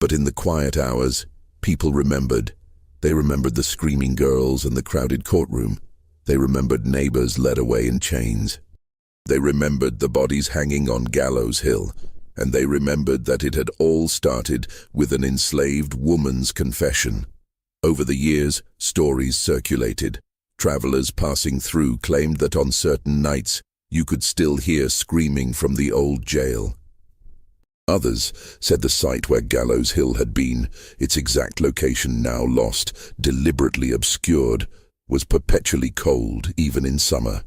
But in the quiet hours, people remembered. They remembered the screaming girls and the crowded courtroom. They remembered neighbors led away in chains. They remembered the bodies hanging on Gallows Hill, and they remembered that it had all started with an enslaved woman's confession. Over the years, stories circulated. Travelers passing through claimed that on certain nights, you could still hear screaming from the old jail. Others said the site where Gallows Hill had been, its exact location now lost, deliberately obscured, was perpetually cold even in summer.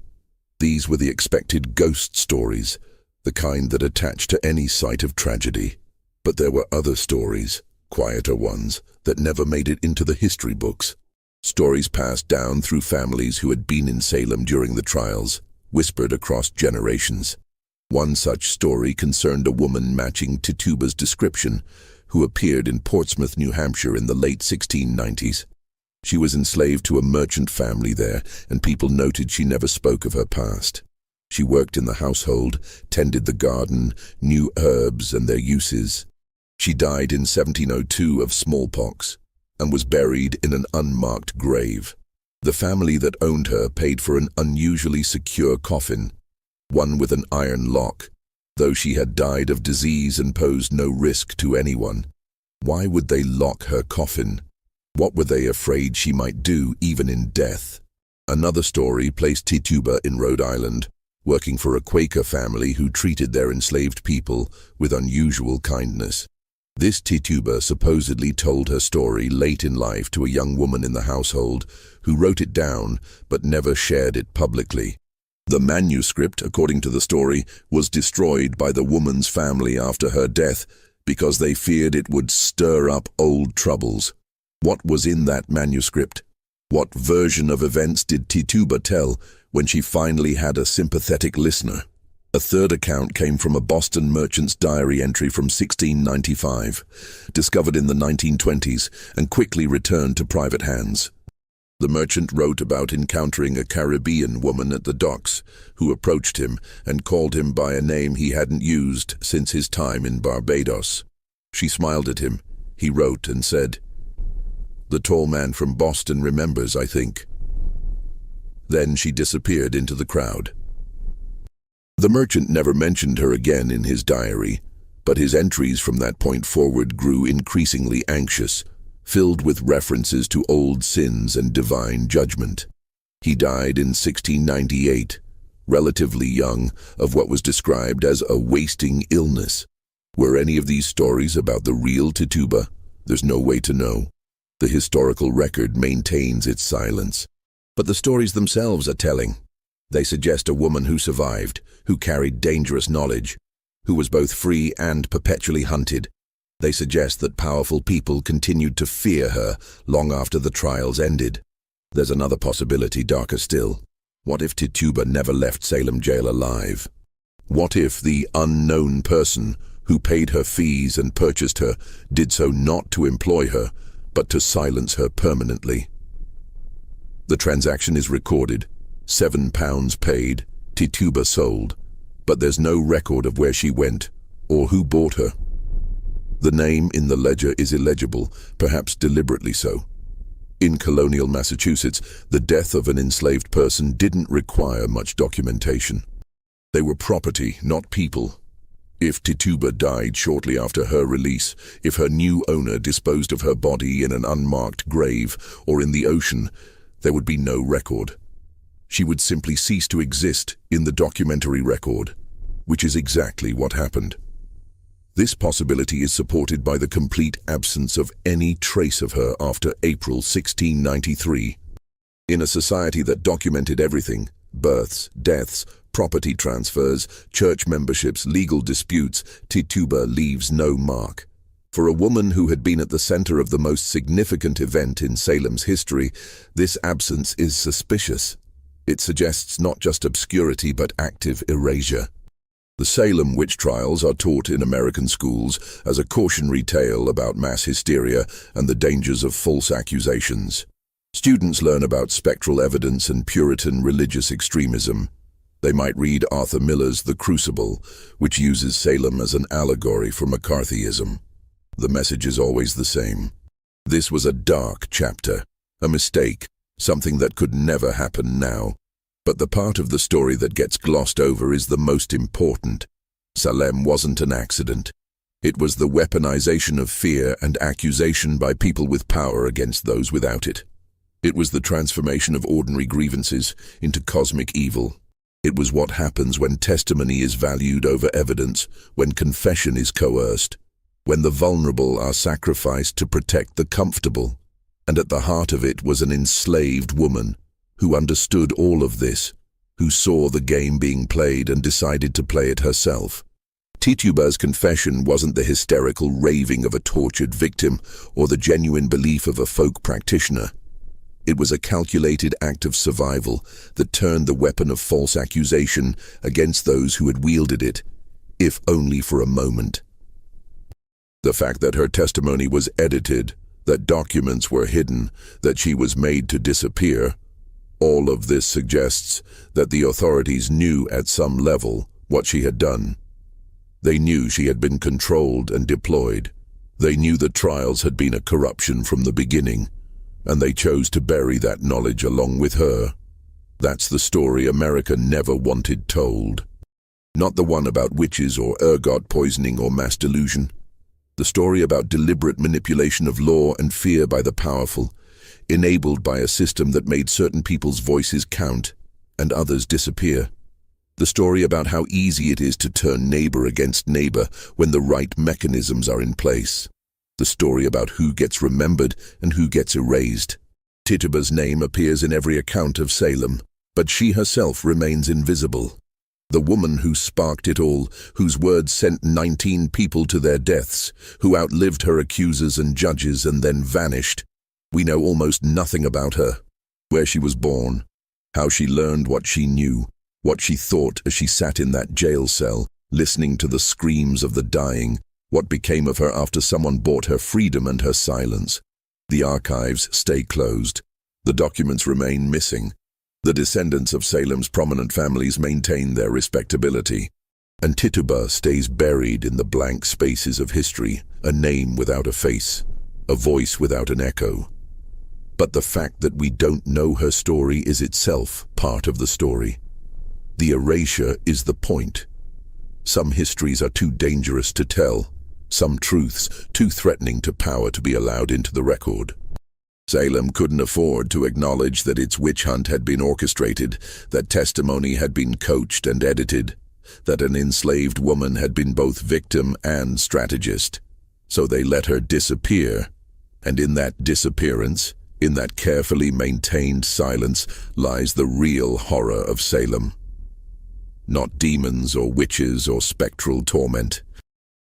These were the expected ghost stories, the kind that attach to any site of tragedy. But there were other stories, quieter ones, that never made it into the history books. Stories passed down through families who had been in Salem during the trials, whispered across generations. One such story concerned a woman matching Tituba's description, who appeared in Portsmouth, New Hampshire in the late 1690s. She was enslaved to a merchant family there, and people noted she never spoke of her past. She worked in the household, tended the garden, knew herbs and their uses. She died in 1702 of smallpox, and was buried in an unmarked grave. The family that owned her paid for an unusually secure coffin, one with an iron lock, though she had died of disease and posed no risk to anyone. Why would they lock her coffin? What were they afraid she might do even in death? Another story placed Tituba in Rhode Island, working for a Quaker family who treated their enslaved people with unusual kindness. This Tituba supposedly told her story late in life to a young woman in the household who wrote it down but never shared it publicly. The manuscript, according to the story, was destroyed by the woman's family after her death because they feared it would stir up old troubles. What was in that manuscript? What version of events did Tituba tell when she finally had a sympathetic listener? A third account came from a Boston merchant's diary entry from 1695, discovered in the 1920s and quickly returned to private hands. The merchant wrote about encountering a Caribbean woman at the docks who approached him and called him by a name he hadn't used since his time in Barbados. She smiled at him, he wrote, and said, "The tall man from Boston remembers, I think." Then she disappeared into the crowd. The merchant never mentioned her again in his diary, but his entries from that point forward grew increasingly anxious, filled with references to old sins and divine judgment. He died in 1698, relatively young, of what was described as a wasting illness. Were any of these stories about the real Tituba? There's no way to know. The historical record maintains its silence. But the stories themselves are telling. They suggest a woman who survived, who carried dangerous knowledge, who was both free and perpetually hunted. They suggest that powerful people continued to fear her long after the trials ended. There's another possibility, darker still. What if Tituba never left Salem jail alive? What if the unknown person who paid her fees and purchased her did so not to employ her, but to silence her permanently? The transaction is recorded. £7 paid, Tituba sold, but there's no record of where she went or who bought her. The name in the ledger is illegible, perhaps deliberately so. In colonial Massachusetts, the death of an enslaved person didn't require much documentation. They were property, not people. If Tituba died shortly after her release, if her new owner disposed of her body in an unmarked grave or in the ocean, there would be no record. She would simply cease to exist in the documentary record, which is exactly what happened. This possibility is supported by the complete absence of any trace of her after April 1693. In a society that documented everything, births, deaths, property transfers, church memberships, legal disputes, Tituba leaves no mark. For a woman who had been at the center of the most significant event in Salem's history, this absence is suspicious. It suggests not just obscurity but active erasure. The Salem witch trials are taught in American schools as a cautionary tale about mass hysteria and the dangers of false accusations. Students learn about spectral evidence and Puritan religious extremism. They might read Arthur Miller's The Crucible, which uses Salem as an allegory for McCarthyism. The message is always the same. This was a dark chapter, a mistake, something that could never happen now. But the part of the story that gets glossed over is the most important. Salem wasn't an accident. It was the weaponization of fear and accusation by people with power against those without it. It was the transformation of ordinary grievances into cosmic evil. It was what happens when testimony is valued over evidence, when confession is coerced, when the vulnerable are sacrificed to protect the comfortable. And at the heart of it was an enslaved woman who understood all of this, who saw the game being played and decided to play it herself. Tituba's confession wasn't the hysterical raving of a tortured victim or the genuine belief of a folk practitioner. It was a calculated act of survival that turned the weapon of false accusation against those who had wielded it, if only for a moment. The fact that her testimony was edited, that documents were hidden, that she was made to disappear, all of this suggests that the authorities knew at some level what she had done. They knew she had been controlled and deployed. They knew the trials had been a corruption from the beginning, and they chose to bury that knowledge along with her. That's the story America never wanted told. Not the one about witches or ergot poisoning or mass delusion. The story about deliberate manipulation of law and fear by the powerful, enabled by a system that made certain people's voices count and others disappear. The story about how easy it is to turn neighbor against neighbor when the right mechanisms are in place. The story about who gets remembered and who gets erased. Tituba's name appears in every account of Salem, but she herself remains invisible. The woman who sparked it all, whose words sent 19 people to their deaths, who outlived her accusers and judges and then vanished. We know almost nothing about her. Where she was born, how she learned what she knew, what she thought as she sat in that jail cell, listening to the screams of the dying, what became of her after someone bought her freedom and her silence. The archives stay closed. The documents remain missing. The descendants of Salem's prominent families maintain their respectability. And Tituba stays buried in the blank spaces of history, a name without a face, a voice without an echo. But the fact that we don't know her story is itself part of the story. The erasure is the point. Some histories are too dangerous to tell, some truths too threatening to power to be allowed into the record. Salem couldn't afford to acknowledge that its witch hunt had been orchestrated, that testimony had been coached and edited, that an enslaved woman had been both victim and strategist. So they let her disappear, and in that disappearance, in that carefully maintained silence, lies the real horror of Salem. Not demons or witches or spectral torment,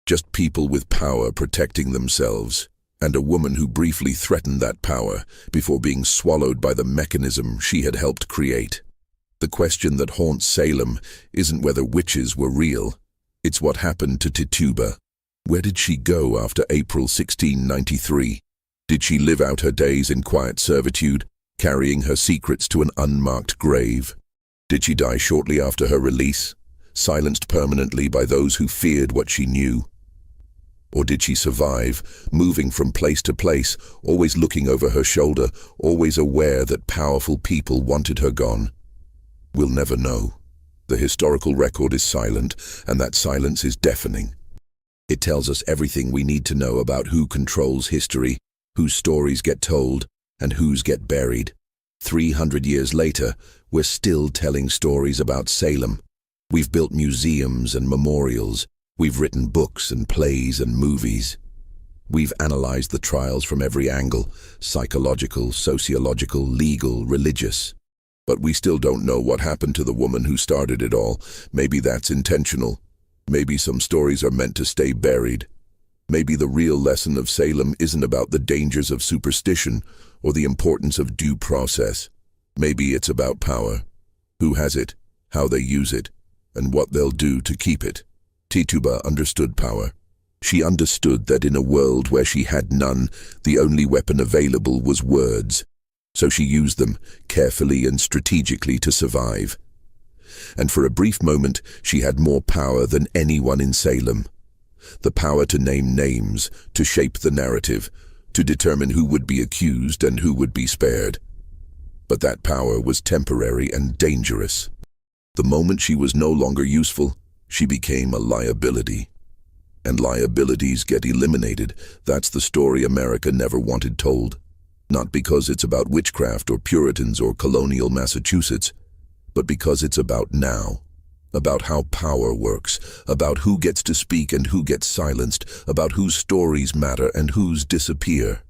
just people with power protecting themselves, and a woman who briefly threatened that power before being swallowed by the mechanism she had helped create. The question that haunts Salem isn't whether witches were real, it's what happened to Tituba. Where did she go after April 1693? Did she live out her days in quiet servitude, carrying her secrets to an unmarked grave? Did she die shortly after her release, silenced permanently by those who feared what she knew? Or did she survive, moving from place to place, always looking over her shoulder, always aware that powerful people wanted her gone? We'll never know. The historical record is silent, and that silence is deafening. It tells us everything we need to know about who controls history, whose stories get told, and whose get buried. 300 years later, we're still telling stories about Salem. We've built museums and memorials. We've written books and plays and movies. We've analyzed the trials from every angle, psychological, sociological, legal, religious. But we still don't know what happened to the woman who started it all. Maybe that's intentional. Maybe some stories are meant to stay buried. Maybe the real lesson of Salem isn't about the dangers of superstition or the importance of due process. Maybe it's about power. Who has it, how they use it, and what they'll do to keep it. Tituba understood power. She understood that in a world where she had none, the only weapon available was words. So she used them, carefully and strategically, to survive. And for a brief moment, she had more power than anyone in Salem. The power to name names, to shape the narrative, to determine who would be accused and who would be spared. But that power was temporary and dangerous. The moment she was no longer useful, she became a liability. And liabilities get eliminated. That's the story America never wanted told. Not because it's about witchcraft or Puritans or colonial Massachusetts, but because it's about now. About how power works, about who gets to speak and who gets silenced, about whose stories matter and whose disappear.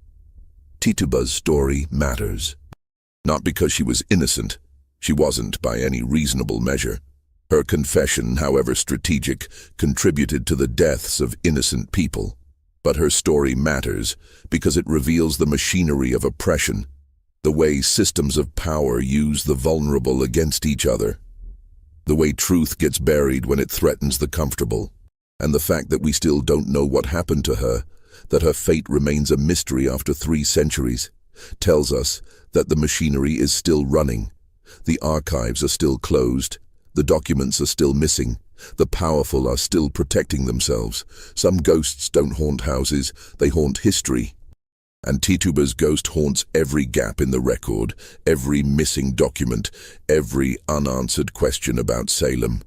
Tituba's story matters. Not because she was innocent. She wasn't by any reasonable measure. Her confession, however strategic, contributed to the deaths of innocent people. But her story matters because it reveals the machinery of oppression, the way systems of power use the vulnerable against each other, the way truth gets buried when it threatens the comfortable, and the fact that we still don't know what happened to her, that her fate remains a mystery after 3 centuries, tells us that the machinery is still running. The archives are still closed. The documents are still missing. The powerful are still protecting themselves. Some ghosts don't haunt houses, they haunt history. And Tituba's ghost haunts every gap in the record, every missing document, every unanswered question about Salem.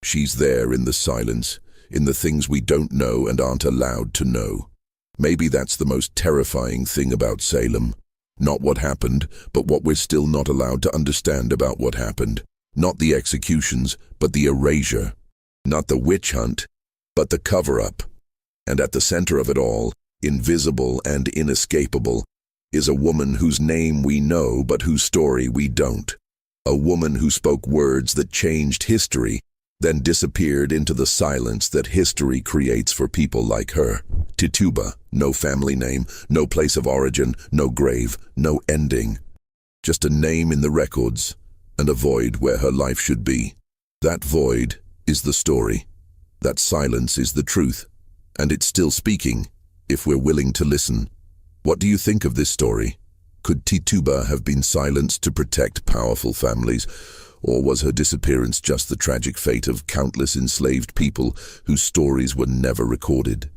She's there in the silence, in the things we don't know and aren't allowed to know. Maybe that's the most terrifying thing about Salem. Not what happened, but what we're still not allowed to understand about what happened. Not the executions, but the erasure. Not the witch hunt, but the cover-up. And at the center of it all, invisible and inescapable, is a woman whose name we know but whose story we don't. A woman who spoke words that changed history, then disappeared into the silence that history creates for people like her. Tituba, no family name, no place of origin, no grave, no ending. Just a name in the records, and a void where her life should be. That void is the story. That silence is the truth. And it's still speaking, if we're willing to listen. What do you think of this story? Could Tituba have been silenced to protect powerful families, or was her disappearance just the tragic fate of countless enslaved people whose stories were never recorded?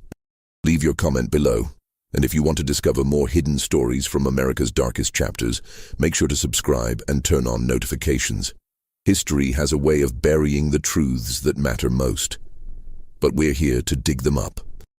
Leave your comment below, and if you want to discover more hidden stories from America's darkest chapters, make sure to subscribe and turn on notifications. History has a way of burying the truths that matter most, but we're here to dig them up.